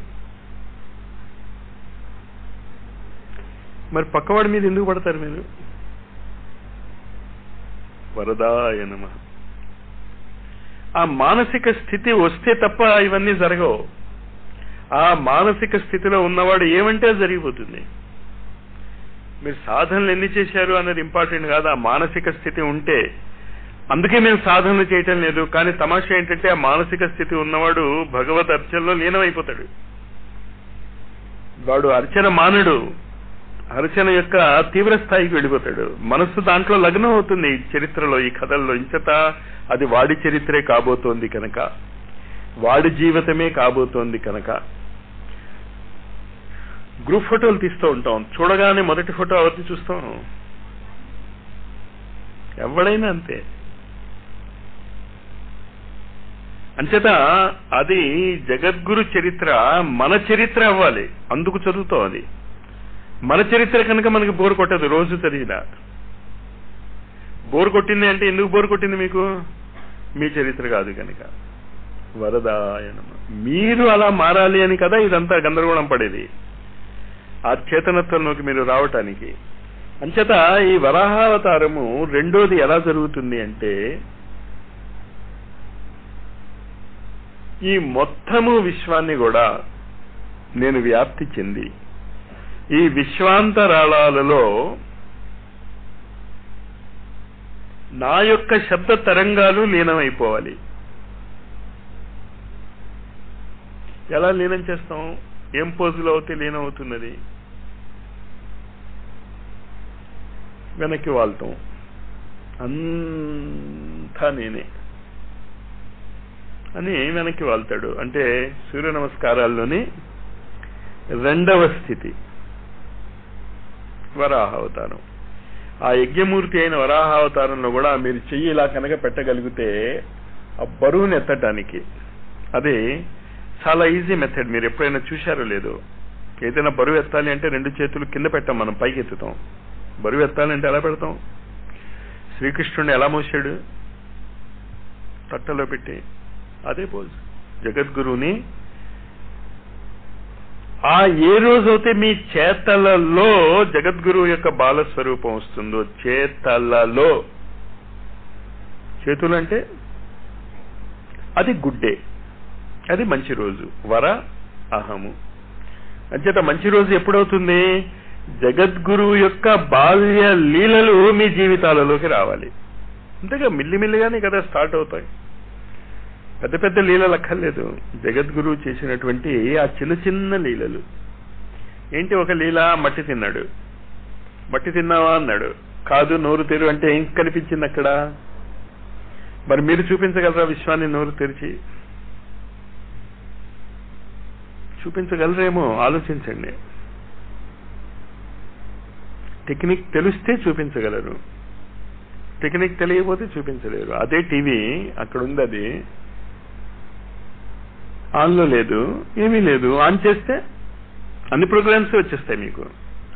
మరి పక్కవాడి మీద ఎందుకు పడతారు మీరు? వరదాయ నమః. ఆ మానసిక స్థితి వస్తే తప్ప ఇవన్నీ జరగవు. ఆ మానసిక స్థితిలో ఉన్నవాడు ఏమంటే జరిగిపోతుంది. మీరు సాధనలు ఎన్ని చేశారు అన్నది ఇంపార్టెంట్ కాదు, ఆ మానసిక స్థితి ఉంటే. అందుకే మేము సాధనలు చేయటం లేదు. కానీ తమాషా ఏంటంటే ఆ మానసిక స్థితి ఉన్నవాడు భగవద్ అర్చనలో లీనమైపోతాడు. వాడు అర్చన మానడు, అర్చన యొక్క తీవ్ర స్థాయికి వెళ్ళిపోతాడు. మనస్సు దాంట్లో లగ్నం అవుతుంది. ఈ చరిత్రలో, ఈ కథల్లో. ఇంచట అది వాడి చరిత్రే కాబోతోంది కనుక, వాడి జీవితమే కాబోతోంది కనుక. గ్రూప్ ఫోటోలు తీస్తూ ఉంటాం. చూడగానే మొదటి ఫోటో ఎవరిని చూస్తాం? ఎవడైనా అంతే. అంచేత అది జగద్గురు చరిత్ర మన చరిత్ర అవ్వాలి. అందుకు చదువుతాం. అది మన చరిత్ర కనుక మనకి బోరు కొట్టదు. రోజు చదివినా బోరు కొట్టింది అంటే ఎందుకు బోరు కొట్టింది మీకు? మీ చరిత్ర కాదు కనుక. వరదాయ నమః. మీరు అలా మారాలి అని కదా ఇదంతా గందరగోళం పడేది, ఆ చేతనత్వంలోకి మీరు రావటానికి. అంచేత ఈ వరాహావతారము రెండోది ఎలా జరుగుతుంది అంటే, ఈ మొత్తము విశ్వాన్ని కూడా నేను వ్యాప్తి చెంది ఈ విశ్వాంతరాళాలలో నా యొక్క శబ్ద తరంగాలు లీనమైపోవాలి. ఎలా లీనం చేస్తాం? ఏం పోజులో అవుతే లీనం అవుతున్నది? వెనక్కి వాళ్తాం. అంతా నేనే అని వెనక్కి వాళ్తాడు. అంటే సూర్య నమస్కారాల్లోని రెండవ స్థితి వరాహావతారం. ఆ యజ్ఞమూర్తి అయిన వరాహావతారంలో కూడా మీరు చెయ్యి ఇలా కనుక పెట్టగలిగితే ఆ బరువుని ఎత్తటానికి అది చాలా ఈజీ మెథడ్. మీరు ఎప్పుడైనా చూశారో లేదో, ఏదైనా బరువు ఎత్తాలి అంటే రెండు చేతులు కింద పెట్టాం, మనం పైకి ఎత్తుతాం. బరువు ఎత్తాలంటే ఎలా పెడతాం? శ్రీకృష్ణుడిని ఎలా మోసాడు? తట్టలో పెట్టి. అదే పోజ్. జగద్గురువుని ఆ ఏ రోజైతే మీ చేతలలో జగద్గురువు యొక్క బాలస్వరూపం వస్తుందో, చేతలలో, చేతులు అంటే అది గుడ్ డే, అది మంచి రోజు. వర అహము అంచేత మంచి రోజు ఎప్పుడవుతుంది? జగద్గురువు యొక్క బాల్య లీలలు మీ జీవితాలలోకి రావాలి. అంతేగా మిల్లిమిల్లిగానే కదా స్టార్ట్ అవుతాయి. పెద్ద పెద్ద లీలలు అక్కర్లేదు. జగద్గురువు చేసినటువంటి ఆ చిన్న చిన్న లీలలు ఏంటి? ఒక లీల, మట్టి తిన్నాడు. మట్టి తిన్నావా అన్నాడు. కాదు, నోరు తెరు అంటే ఏం కనిపించింది అక్కడ? మరి మీరు చూపించగలరా విశ్వాన్ని నోరు తెరిచి? చూపించగలరేమో, ఆలోచించండి. టెక్నిక్ తెలిస్తే చూపించగలరు, టెక్నిక్ తెలియకపోతే చూపించలేరు. అదే టీవీ అక్కడ ఉంది, అది ఆన్లో లేదు, ఏమీ లేదు. ఆన్ చేస్తే అన్ని ప్రోగ్రామ్స్ వచ్చేస్తాయి మీకు.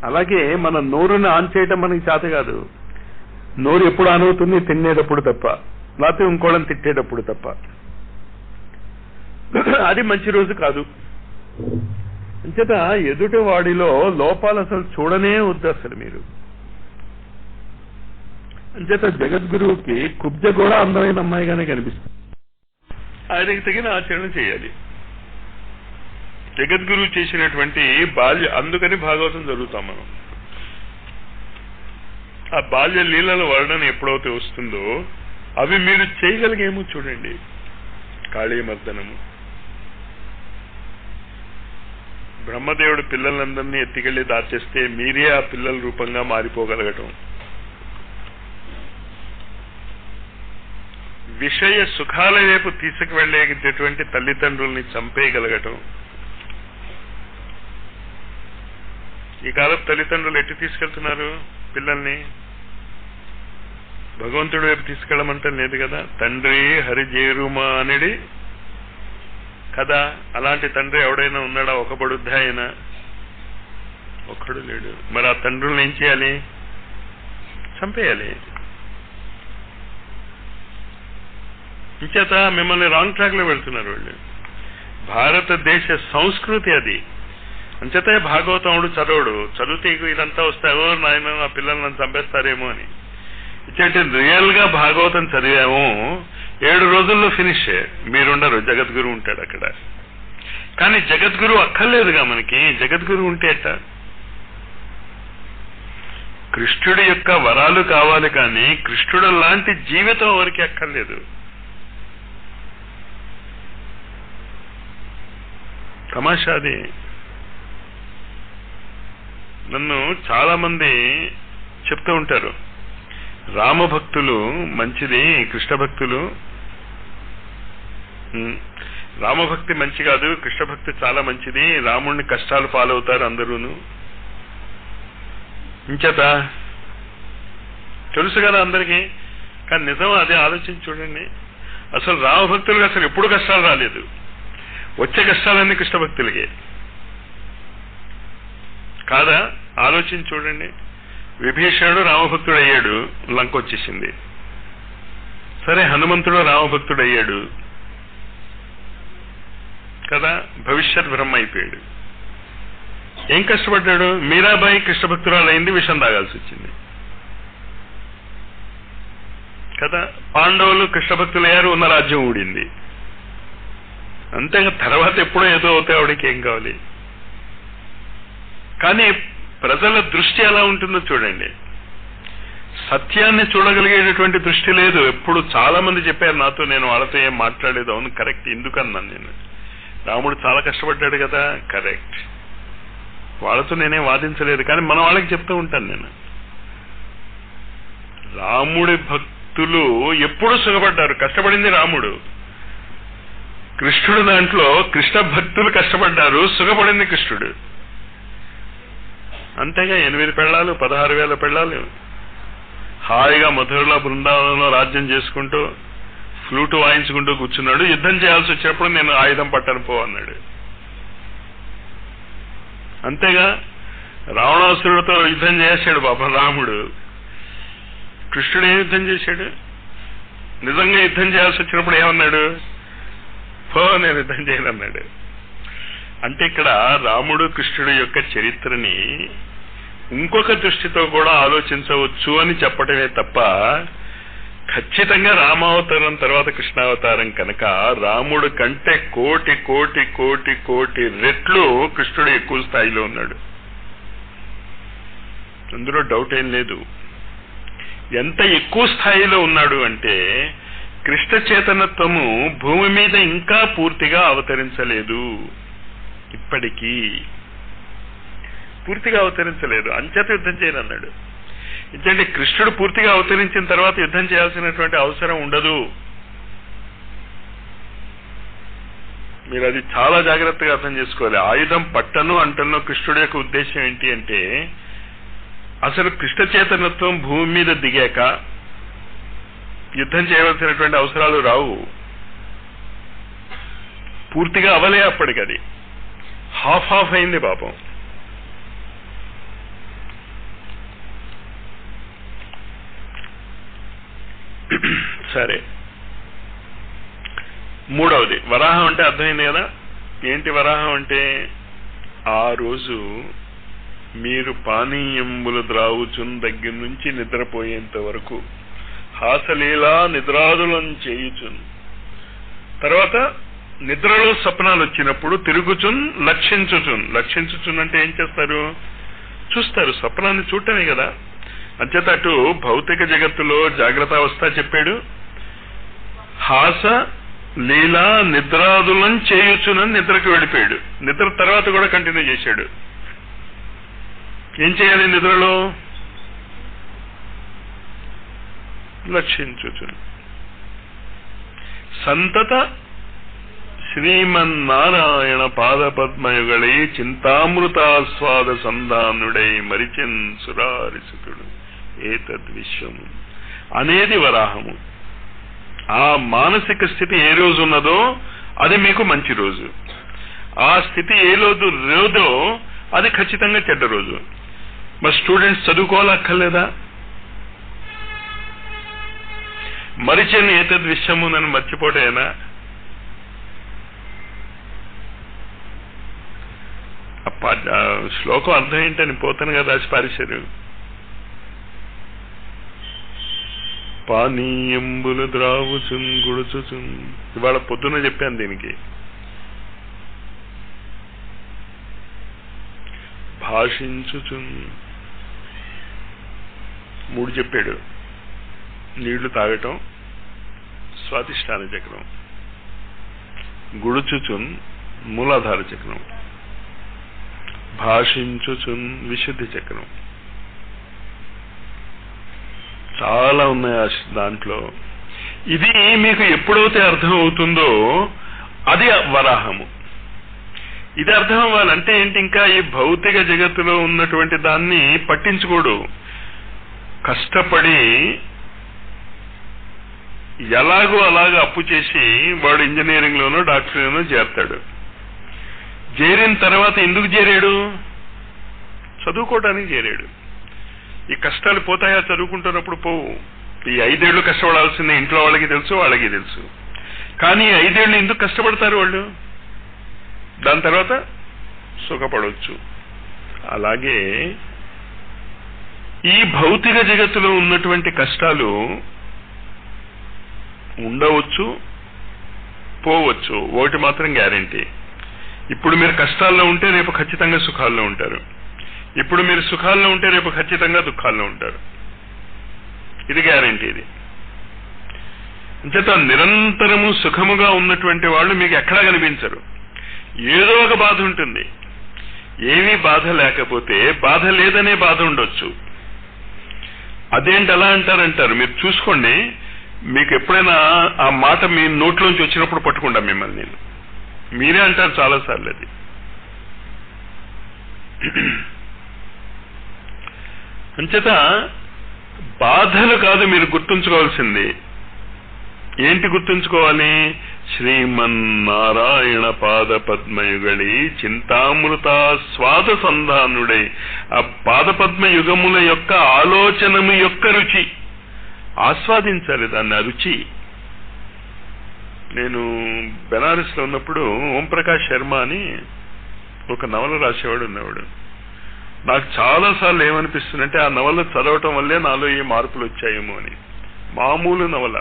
అలాగే మన నోరుని ఆన్ చేయటం మనకి చేత కాదు. నోరు ఎప్పుడు ఆన్ అవుతుంది? తినేటప్పుడు తప్ప, లేకపోతే ఇంకోళ్ళని తిట్టేటప్పుడు తప్ప. అది మంచి రోజు కాదు. అంచేత ఎదుటి వాడిలో లోపాలు అసలు చూడనే వద్దు అసలు మీరు. అంచేత జగద్గురువుకి కుబ్జ కూడా అందమైన అమ్మాయిగానే కనిపిస్తుంది. ఆయనకి తగిన ఆచరణ చేయాలి. జగద్గురువు చేసినటువంటి బాల్య, అందుకని భాగవతం జరుగుతాం మనం. ఆ బాల్య లీలల వర్ణన ఎప్పుడైతే వస్తుందో అవి మీరు చేయగలిగేమో చూడండి. కాళీమర్దనము, బ్రహ్మదేవుడు పిల్లలందరినీ ఎత్తికెళ్లి దాచేస్తే మీరే ఆ పిల్లల రూపంగా మారిపోగలగటం, విషయ సుఖాల వైపు తీసుకువెళ్లేటటువంటి తల్లిదండ్రుల్ని చంపేయగలగటం. ఈ కాలపు తల్లిదండ్రులు ఎట్టి తీసుకెళ్తున్నారు పిల్లల్ని? భగవంతుడి వైపు తీసుకెళ్ళమంటే లేదు కదా. తండ్రి హరిజేరుమా అనేది కదా. అలాంటి తండ్రి ఎవడైనా ఉన్నాడా? ఒక బడుద్దా అయినా ఒక్కడు లేడు. మరి ఆ తండ్రుల్ని ఏం చేయాలి? చంపేయాలి. ఇంచేత మిమ్మల్ని రాంగ్ ట్రాక్ లో వెళ్తున్నారు వాళ్ళు. భారతదేశ సంస్కృతి అది. అంచేత భాగవతముడు చదవడు. చదివితే ఇదంతా వస్తాయో నాయన నా పిల్లలు నన్ను చంపేస్తారేమో అని. ఇచ్చేంటి రియల్ గా భాగవతం చదివాము 7 రోజుల్లో ఫినిష్. మీరుండరు, జగద్గురు ఉంటాడు అక్కడ. కానీ జగద్గురు అక్కర్లేదుగా మనకి. జగద్గురు ఉంటే ఎట్ట? కృష్ణుడి యొక్క వరాలు కావాలి, కానీ కృష్ణుడు లాంటి జీవితం ఎవరికి అక్కర్లేదు. తమాషాది. నన్ను చాలా మంది చెప్తూ ఉంటారు, రామభక్తులు మంచిది, కృష్ణ భక్తులు, రామభక్తి మంచి కాదు, కృష్ణ భక్తి చాలా మంచిది, రాముడిని కష్టాలు పాలవుతారు అందరూను. ఇంచేత తెలుసు కదా అందరికీ. కానీ నిజం అదే. ఆలోచించి చూడండి. అసలు రామభక్తులకు అసలు ఎప్పుడు కష్టాలు రాలేదు. వచ్చే కష్టాలన్నీ కృష్ణ భక్తులకే కాదా? ఆలోచించి చూడండి. విభీషణుడు రామభక్తుడు అయ్యాడు, లంక వచ్చేసింది. సరే, హనుమంతుడు రామభక్తుడు అయ్యాడు కదా, భవిష్యత్ బ్రహ్మ అయిపోయాడు. ఏం కష్టపడ్డాడు? మీరాబాయి కృష్ణ భక్తురాలు అయింది, విషం తాగాల్సి వచ్చింది కదా. పాండవులు కృష్ణ భక్తులు అయ్యారు, ఉన్న రాజ్యం ఊడింది. అంతేగా. తర్వాత ఎప్పుడో ఏదో అవుతాయి, ఆవిడకి ఏం కావాలి. కానీ ప్రజల దృష్టి ఎలా ఉంటుందో చూడండి. సత్యాన్ని చూడగలిగేటటువంటి దృష్టి లేదు. ఎప్పుడు చాలా మంది చెప్పారు నాతో, నేను వాళ్ళతో ఏం మాట్లాడలేదు. అవును, కరెక్ట్. ఎందుకన్నాను నేను? రాముడు చాలా కష్టపడ్డాడు కదా, కరెక్ట్. వాళ్ళతో నేనేం వాదించలేదు. కానీ మన వాళ్ళకి చెప్తూ ఉంటాను నేను. రాముడి భక్తులు ఎప్పుడు సుఖపడ్డారు? కష్టపడింది రాముడు. కృష్ణుడు దాంట్లో కృష్ణ భక్తులు కష్టపడ్డారు, సుఖపడింది కృష్ణుడు. అంతేగా. 8 పెళ్ళాలు, 16,000 పెళ్ళాలు, హాయిగా మధురలో బృందావనంలో రాజ్యం చేసుకుంటూ ఫ్లూటు వాయించుకుంటూ కూర్చున్నాడు. యుద్ధం చేయాల్సి వచ్చినప్పుడు నేను ఆయుధం పట్టను పో అన్నాడు. అంతేగా. రావణాసురుడితో యుద్ధం చేశాడు పాపం రాముడు. కృష్ణుడు ఏం యుద్ధం చేశాడు? నిజంగా యుద్ధం చేయాల్సి వచ్చినప్పుడు ఏమన్నాడు? పో, నేను యుద్ధం చేయనన్నాడు. అంటే ఇక్కడ రాముడు కృష్ణుడు యొక్క చరిత్రని ఇంకొక దృష్టితో కూడా ఆలోచించవచ్చు అని చెప్పటమే తప్ప ఖచ్చితంగా రామావతారం తర్వాత కృష్ణావతారం కనుక రాముడు కంటే కోటి కోటి కోటి కోటి రెట్లు కృష్ణుడు ఎక్కువ స్థాయిలో ఉన్నాడు. అందులో డౌట్ ఏం లేదు. ఎంత ఎక్కువ స్థాయిలో ఉన్నాడు అంటే కృష్ణ చేతనత్వము భూమి మీద ఇంకా పూర్తిగా అవతరించలేదు. ఇప్పటికీ పూర్తిగా అవతరించలేదు. అంచేత యుద్ధం చేయనన్నాడు. ఎందుకంటే కృష్ణుడు పూర్తిగా అవతరించిన తర్వాత యుద్ధం చేయాల్సినటువంటి అవసరం ఉండదు. మీరు అది చాలా జాగ్రత్తగా అర్థం చేసుకోవాలి. ఆయుధం పట్టను అంటల్లో కృష్ణుడి యొక్క ఉద్దేశం ఏంటి అంటే అసలు కృష్ణ చేతనత్వం భూమి మీద దిగాక యుద్ధం చేయవలసినటువంటి అవసరాలు రావు. పూర్తిగా అవలే అప్పటికి, అది హాఫ్ అయింది పాపం. సరే, మూడవది వరాహం అంటే అర్థమైంది కదా. ఏంటి వరాహం అంటే ఆ రోజు మీరు పానీయంబులు ద్రావుచున్ దగ్గర నుంచి నిద్రపోయేంత వరకు హాసలీలా నిద్రాదులను చేయుచున్, తర్వాత నిద్రలో స్వప్నాలు వచ్చినప్పుడు తిరుగుచున్ లక్షించుచున్ అంటే ఏం చేస్తారు? చూస్తారు. స్వప్నాన్ని చూడటమే కదా. అంచేత అటు భౌతిక జగత్తులో జాగ్రత్త అవస్థ చెప్పాడు, హాస లీలా నిద్రాదులను చేయుచునని నిద్రకు వెళ్ళిపోయాడు. నిద్ర తర్వాత కూడా కంటిన్యూ చేశాడు. ఏం చేయాలి నిద్రలో? లక్షించుచును. సంతత శ్రీమన్నారాయణ పాదపద్మయుగళై చింతామృతాస్వాద సంధానుడై మరిచిన్ సురారిసుతుడు ఏతద్విశ్వము అనేది వరాహము. ఆ మానసిక స్థితి ఏ రోజు ఉన్నదో అది మీకు మంచి రోజు. ఆ స్థితి ఏ రోజో అది ఖచ్చితంగా చెడ్డ రోజు. మరి స్టూడెంట్స్ చదువుకోవాలక్కర్లేదా? మరిచిన్ ఏతద్విశ్వము నన్ను మర్చిపోటేనా? శ్లోకం అర్థం ఏంటని పోతాను కదా రాసి పారేశారు. పానీయంబులు ద్రావుచున్ గుడుచుచున్. ఇవాళ పొద్దున చెప్పాను దీనికి. భాషించుచున్ 3 చెప్పాడు. నీళ్లు తాగటం స్వాధిష్టాన చక్రం, గుడుచుచున్ మూలాధార చక్రం, భాషించుచున్ విశుద్ధి చక్రం. చాలా ఉన్నాయి దాంట్లో. ఇది మీకు ఎప్పుడైతే అర్థం అవుతుందో అది వరాహము. ఇది అర్థం అవ్వాలంటే ఏంటి? ఇంకా ఈ భౌతిక జగత్తులో ఉన్నటువంటి దాన్ని పట్టించుకోడు. కష్టపడి ఎలాగో అలాగ అప్పు చేసి వాడు ఇంజనీరింగ్ లోనో డాక్టరీలోనో చేరతాడు. చేరిన తర్వాత ఎందుకు చేరాడు? చదువుకోవడానికి చేరాడు. ఈ కష్టాలు పోతాయా చదువుకుంటున్నప్పుడు? పోవు. ఈ 5 ఏళ్లు కష్టపడాల్సిందే. ఇంట్లో వాళ్ళకి తెలుసు, వాళ్ళకి తెలుసు. కానీ 5 ఏళ్లు ఎందుకు కష్టపడతారు వాళ్ళు? దాని తర్వాత సుఖపడవచ్చు. అలాగే ఈ భౌతిక జగత్తులో ఉన్నటువంటి కష్టాలు ఉండవచ్చు, పోవచ్చు. ఒకటి మాత్రం గ్యారెంటీ, ఇప్పుడు మీరు కష్టాల్లో ఉంటే రేపు ఖచ్చితంగా సుఖాల్లో ఉంటారు. ఇప్పుడు మీరు సుఖాల్లో ఉంటే రేపు ఖచ్చితంగా దుఃఖాల్లో ఉంటారు. ఇది గ్యారెంటీ. ఇది అంచేత నిరంతరము సుఖముగా ఉన్నటువంటి వాళ్ళు మీకు ఎక్కడా కనిపించరు. ఏదో ఒక బాధ ఉంటుంది. ఏమీ బాధ లేకపోతే బాధ లేదనే బాధ ఉండొచ్చు. అదేంటి అలా అంటారు? మీరు చూసుకోండి. మీకు ఎప్పుడైనా ఆ మాట మీ నోట్లోంచి వచ్చినప్పుడు పట్టుకుంటా మిమ్మల్ని నేను. మీరే అంటారు చాలాసార్లు అది. అంచేత బాధలు కాదు మీరు గుర్తుంచుకోవాల్సింది. ఏంటి గుర్తుంచుకోవాలి? శ్రీమన్నారాయణ పాద పద్మయుగళి చింతామృత స్వాద సంధానుడై. ఆ పాదపద్మ యుగముల యొక్క ఆలోచనము యొక్క రుచి ఆస్వాదించాలి. దాన్ని ఆ రుచి. నేను బెనారస్ లో ఉన్నప్పుడు ఓంప్రకాష్ శర్మ అని ఒక నవల రాసేవాడు ఉన్నవాడు. నాకు చాలాసార్లు ఏమనిపిస్తుందంటే ఆ నవల చదవటం వల్లే నాలో ఏ మార్పులు వచ్చాయేమో అని. మామూలు నవల.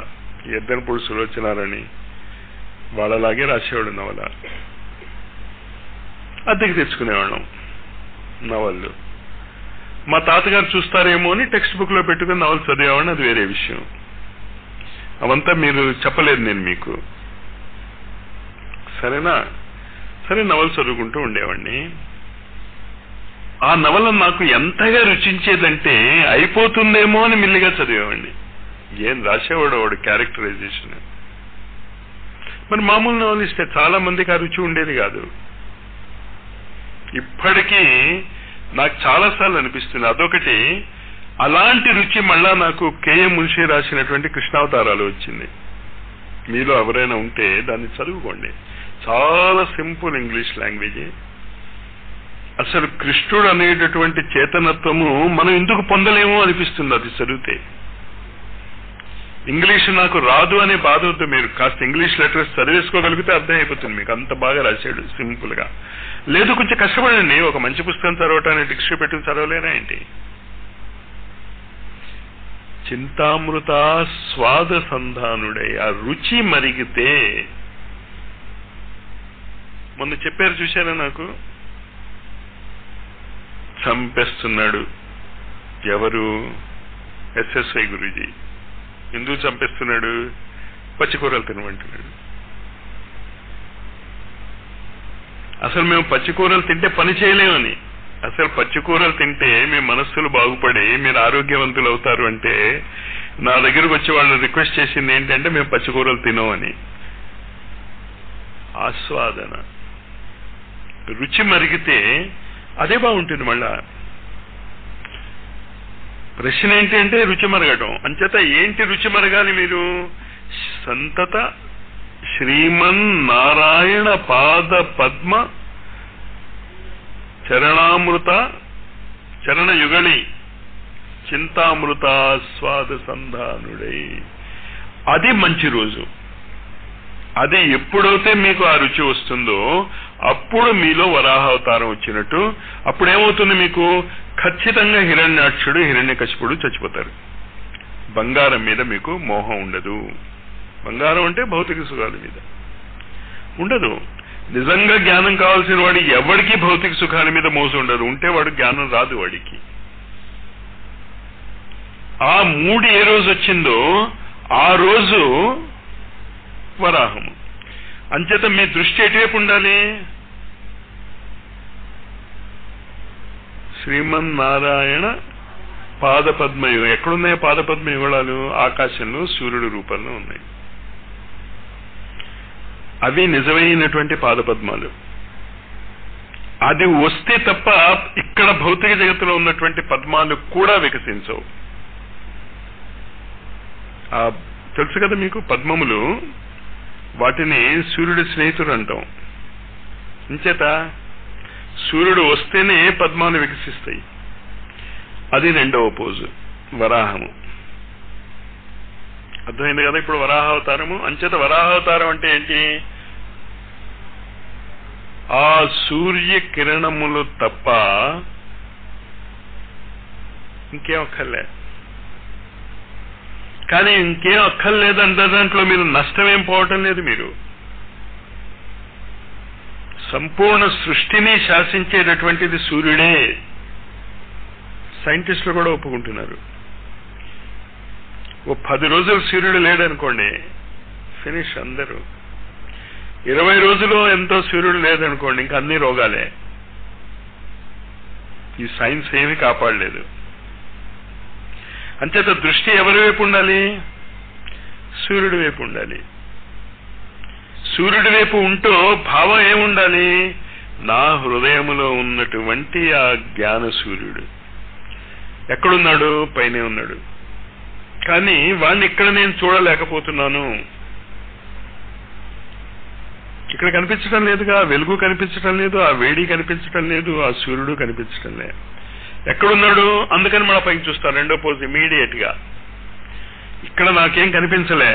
ఎద్దనపూడి సులోచనారాణి వాళ్ళలాగే రాసేవాడు నవల. అద్దెకి తెచ్చుకునేవాళ్ళం నవళ్ళు. మా తాతగారు చూస్తారేమో అని టెక్స్ట్ బుక్ లో పెట్టుకుని నవలు చదివేవాడిని, అది వేరే విషయం. అవంతా మీరు చెప్పలేదు నేను మీకు, సరేనా? సరే, నవలు చదువుకుంటూ ఉండేవాడిని. ఆ నవల నాకు ఎంతగా రుచించేదంటే అయిపోతుందేమో అని మెల్లిగా చదివేవాడిని. ఏం రాసేవాడు వాడు క్యారెక్టరైజేషన్. మరి మామూలు నవలు ఇస్తే చాలా మందికి ఆ రుచి ఉండేది కాదు. ఇప్పటికీ నాకు చాలాసార్లు అనిపిస్తుంది అదొకటి. అలాంటి రుచి మళ్ళా నాకు కేఎం మున్షి రాసినటువంటి కృష్ణావతారాలు వచ్చింది. మీలో ఎవరైనా ఉంటే దాన్ని చదువుకోండి. చాలా సింపుల్ ఇంగ్లీష్ లాంగ్వేజ్. అసలు కృష్ణుడు అనేటటువంటి చేతనత్వము మనం ఎందుకు పొందలేమో అనిపిస్తుంది అది చదివితే. ఇంగ్లీష్ నాకు రాదు అనే బాధ వద్దు, మీరు కాస్త ఇంగ్లీష్ లెటర్స్ చదివేసుకోగలిగితే అర్థం అయిపోతుంది మీకు. అంత బాగా రాశాడు సింపుల్ గా. లేదు కొంచెం కష్టపడండి, ఒక మంచి పుస్తకం చదవటానికి డిక్షనరీ పెట్టుకుని చదవలేనా ఏంటి? చింతామృత స్వాద సంధానుడై ఆ రుచి మరిగితే. మొన్న చెప్పారు చూశారా నాకు, చంపేస్తున్నాడు ఎవరు? ఎస్ఎస్ఐ గురూజీ. ఎందుకు చంపేస్తున్నాడు? పచ్చికూరలు తినమంటున్నాడు. అసలు మేము పచ్చికూరలు తింటే పని చేయలేమని. అసలు పచ్చికూరలు తింటే మీ మనస్సులు బాగుపడి మీరు ఆరోగ్యవంతులు అవుతారు అంటే నా దగ్గరకు వచ్చి వాళ్ళు రిక్వెస్ట్ చేసింది ఏంటంటే మేము పచ్చికూరలు తినమని. ఆస్వాదన, రుచి మరిగితే అదే బాగుంటుంది. మళ్ళా ప్రశ్న ఏంటి అంటే రుచి మరగటం. అంచేత ఏంటి రుచి మరగాలి? మీరు సంతత శ్రీమన్ నారాయణ పాద పద్మ చరణామృత చరణయుగళి చింతామృత స్వాద సంధానుడై. అది మంచి రోజు. అది ఎప్పుడైతే మీకు ఆ రుచి వస్తుందో అప్పుడు మీలో వరాహావతారం వచ్చినట్టు. అప్పుడేమవుతుంది మీకు? ఖచ్చితంగా హిరణ్యాక్షుడు హిరణ్యకశిపుడు చచ్చిపోతారు. బంగారం మీద మీకు మోహం ఉండదు. బంగారం అంటే భౌతిక సుఖాల మీద ఉండదు. నిజంగా జ్ఞానం కావాల్సిన వాడి ఎవడికి భౌతిక సుఖాల మీద మోసం ఉండదు. ఉంటే వాడు జ్ఞానం రాదు వాడికి. ఆ మూడు ఏ రోజు వచ్చిందో ఆ రోజు వరాహము. అంచేత మీ దృష్టి ఎటువైపు ఉండాలి? శ్రీమన్నారాయణ పాదపద్మయుగం. ఎక్కడున్నాయి పాదపద్మ యుగళాలు? ఆకాశంలో సూర్యుడి రూపంలో ఉన్నాయి. అవి నిజమైనటువంటి పాదపద్మాలు. అది వస్తే తప్ప ఇక్కడ భౌతిక జగత్తులో ఉన్నటువంటి పద్మాలు కూడా వికసించవు. తెలుసు కదా మీకు, పద్మములు వాటిని సూర్యుడి స్నేహితుడు అంటాం. ఇంచేత సూర్యుడు వస్తేనే పద్మాలు వికసిస్తాయి. అది రెండవ పోజు, వరాహము. అర్థమైంది కదా ఇప్పుడు వరాహావతారము. అంచేత వరాహావతారం అంటే ఏంటి? ఆ సూర్య కిరణములు తప్ప ఇంకేం అక్కర్లే. కానీ ఇంకేం అక్కర్లేదంటే దాంట్లో మీరు నష్టమేం పోవటం లేదు. మీరు సంపూర్ణ సృష్టిని శాసించేటటువంటిది సూర్యుడే. సైంటిస్టులు కూడా ఒప్పుకుంటున్నారు. ఓ 10 రోజులు సూర్యుడు లేడనుకోండి, ఫినిష్ అందరూ. 20 రోజులు ఎంతో సూర్యుడు లేదనుకోండి, ఇంకా అన్ని రోగాలే. ఈ సైన్స్ ఏమీ కాపాడలేదు. అంచేత దృష్టి ఎవరి వైపు ఉండాలి? సూర్యుడి వైపు ఉండాలి. సూర్యుడి వైపు ఉంటూ భావం ఏముండాలి? నా హృదయములో ఉన్నటువంటి ఆ జ్ఞాన సూర్యుడు ఎక్కడున్నాడు? పైనే ఉన్నాడు. కానీ వాడిని ఇక్కడ నేను చూడలేకపోతున్నాను. ఇక్కడ కనిపించడం లేదుగా. వెలుగు కనిపించడం లేదు, ఆ వేడి కనిపించడం లేదు, ఆ సూర్యుడు కనిపించడం లేదు. ఎక్కడున్నాడు? అందుకని మన పైకి చూస్తాను. రెండో పోజ్ ఇమీడియట్ గా. ఇక్కడ నాకేం కనిపించలే,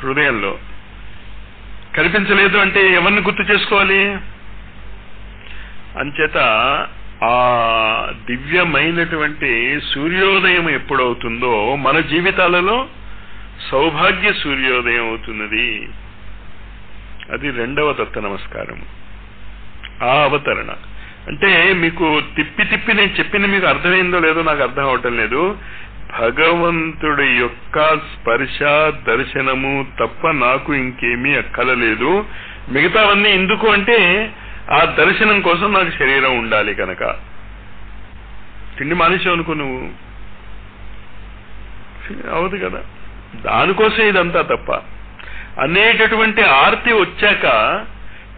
హృదయంలో కనిపించలేదు అంటే ఎవరిని గుర్తు చేసుకోవాలి? అంచేత ఆ దివ్యమైనటువంటి సూర్యోదయం ఎప్పుడవుతుందో మన జీవితాలలో సౌభాగ్య సూర్యోదయం అవుతున్నది. అది రెండవ దత్త నమస్కారం. ఆ అవతరణ అంటే మీకు తిప్పి తిప్పి నేను చెప్పింది మీకు అర్థమైందో లేదో నాకు అర్థం అవటం లేదు. భగవంతుడి యొక్క స్పర్శ దర్శనము తప్ప నాకు ఇంకేమీ అక్కలలేదు. మిగతావన్నీ ఎందుకు అంటే ఆ దర్శనం కోసం నాకు శరీరం ఉండాలి కనుక. తిండి మానేసావు అనుకో నువ్వు, అవదు కదా. దానికోసం ఇదంతా తప్ప అనేటటువంటి ఆర్తి వచ్చాక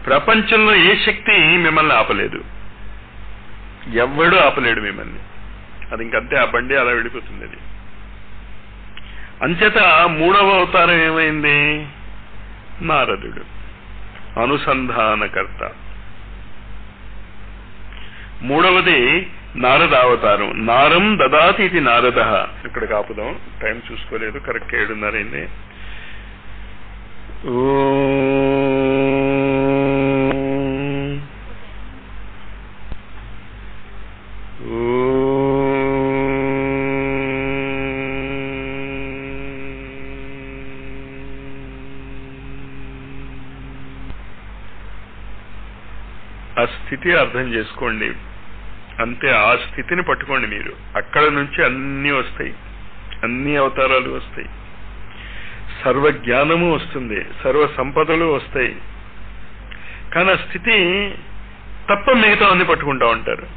ప్రపంచంలో ఏ శక్తి మిమ్మల్ని ఆపలేదు. ఎవ్వడూ ఆపలేడు మిమ్మల్ని. అది ఇంకంతే, ఆ బండి అలా వెళ్ళిపోతుంది. అది అంచేత మూడవ అవతారం ఏమైంది? నారదుడు అనుసంధానకర్త. మూడవది నారద అవతారం. నారం దదాతి ఇది నారద. ఇక్కడ కాపుదాం, టైం చూసుకోలేదు, కరెక్ట్ 7:30 అయింది. ఆ స్థితి అర్థం చేసుకోండి అంతే. ఆ స్థితిని పట్టుకోండి మీరు. అక్కడ నుంచి అన్నీ వస్తాయి, అన్ని అవతారాలు వస్తాయి, సర్వ జ్ఞానము వస్తుంది, సర్వ సంపదలు వస్తాయి. కానీ ఆ స్థితి తప్ప మిగతా అన్ని పట్టుకుంటా ఉంటారు.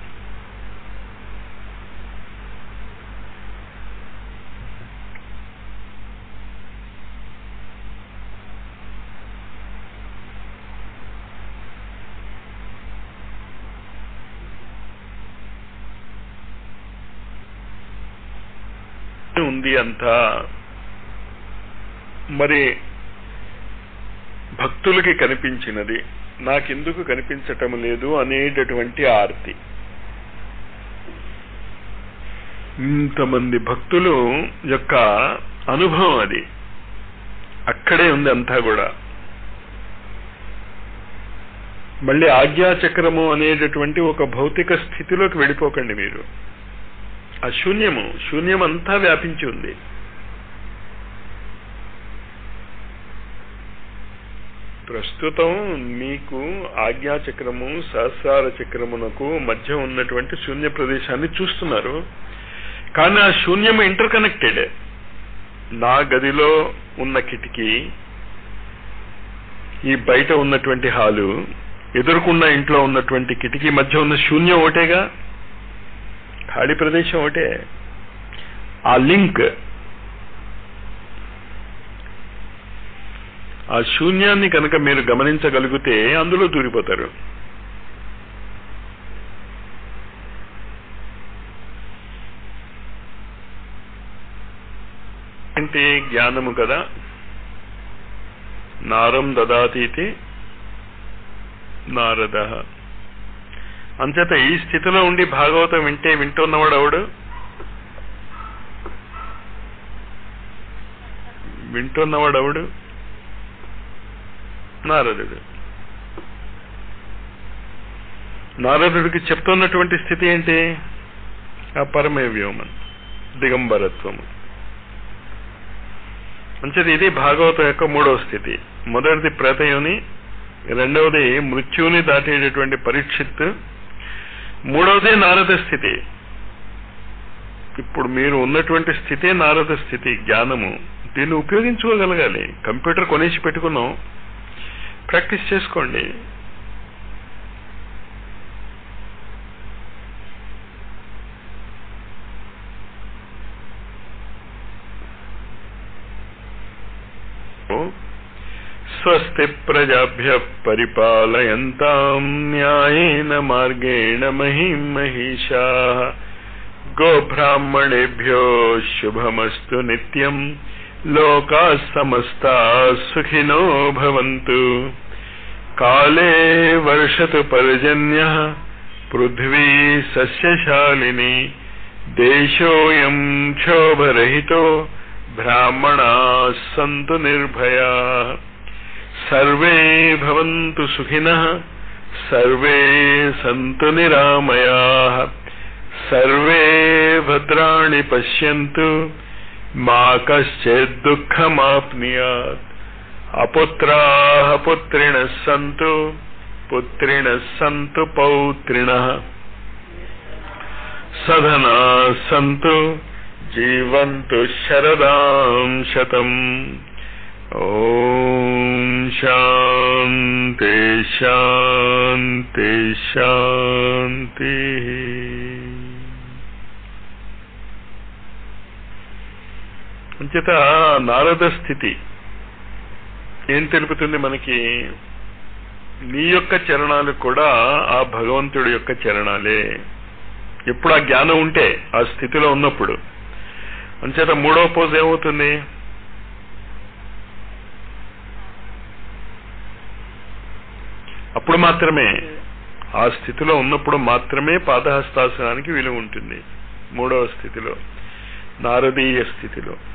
ఉంది అంతా. మరి భక్తులకి కనిపించినది నాకెందుకు కనిపించటం లేదు అనేటటువంటి ఆర్తి. ఇంతమంది భక్తులు యొక్క అనుభవం అది అక్కడే ఉంది అంతా కూడా. మళ్ళీ ఆజ్ఞాచక్రము అనేటటువంటి ఒక భౌతిక స్థితిలోకి వెళ్ళిపోకండి మీరు. ఆ శూన్యం అంతా వ్యాపించి ఉంది. ప్రస్తుతం మీకు ఆజ్ఞాచక్రము సహస్రార చక్రమునకు మధ్య ఉన్నటువంటి శూన్య ప్రదేశాన్ని చూస్తున్నారు. కానీ ఆ శూన్యము ఇంటర్ కనెక్టెడ్. నా గదిలో ఉన్న కిటికీ, ఈ బయట ఉన్నటువంటి హాలు, ఎదురుకున్న ఇంట్లో ఉన్నటువంటి కిటికీ మధ్య ఉన్న శూన్యం ఒకటేగా, ఖాళీ ప్రదేశం ఒకటే. ఆ లింక్, ఆ శూన్యాన్ని కనుక మీరు గమనించగలిగితే అందులో దూరిపోతారు. అంటే జ్ఞానము కదా. నారం దదాతీతి నారద. అంచేత ఈ స్థితిలో ఉండి భాగవతం వింటున్నవాడు ఎవడు? నారదుడు. నారదుడికి చెప్తున్నటువంటి స్థితి ఏంటి? ఆ పరమే వ్యోమం, దిగంబరత్వము. అంచేత ఇది భాగవతం యొక్క మూడవ స్థితి. మొదటిది ప్రేతయోని, రెండవది మృత్యువుని దాటేటటువంటి పరీక్షిత్, మూడవది నారద స్థితి. ఇప్పుడు మీరు ఉన్నటువంటి స్థితే నారద స్థితి, జ్ఞానము. దీన్ని ఉపయోగించుకోగలగాలి. కంప్యూటర్ కొనేసి పెట్టుకున్నాం, ప్రాక్టీస్ చేసుకోండి. స్వస్తి ప్రజాభ్యః పరిపాలయంతాం న్యాయేన మార్గేణ మహిం మహిషాః. గోబ్రాహ్మణేభ్యో శుభమస్తు నిత్యం. లోకాః సమస్తాః సుఖినో భవంతు. కాలే వర్షతు పర్జన్యః పృథ్వీ సస్యశాలిని. దేశోऽयं క్షోభరహితో బ్రాహ్మణాः సంతు నిర్భయాः. సర్వే భవంతు సుఖినః, సర్వే సంతు నిరామయాః. సర్వే భద్రాణి పశ్యంతు మా కశ్చిద్ దుఃఖమాప్నుయాత్. అపుత్రాః పుత్రిణః సంతు పుత్రిణః సంతు పౌత్రిణః సధనాః సంతు జీవంతు శరదాం శతం. ఓం శాంతి శాంతి శాంతి. అంచేత నారద స్థితి ఏం తెలుపుతుంది మనకి? నీ యొక్క చరణాలు కూడా ఆ భగవంతుడి యొక్క చరణాలే. ఎప్పుడు ఆ జ్ఞానం ఉంటే, ఆ స్థితిలో ఉన్నప్పుడు. అంచేత మూడవ పోజ్ ఏమవుతుంది? అప్పుడు మాత్రమే, ఆ స్థితిలో ఉన్నప్పుడు మాత్రమే పాదహస్తాసనానికి విలువ ఉంటుంది. మూడవ స్థితిలో, నారదీయ స్థితిలో.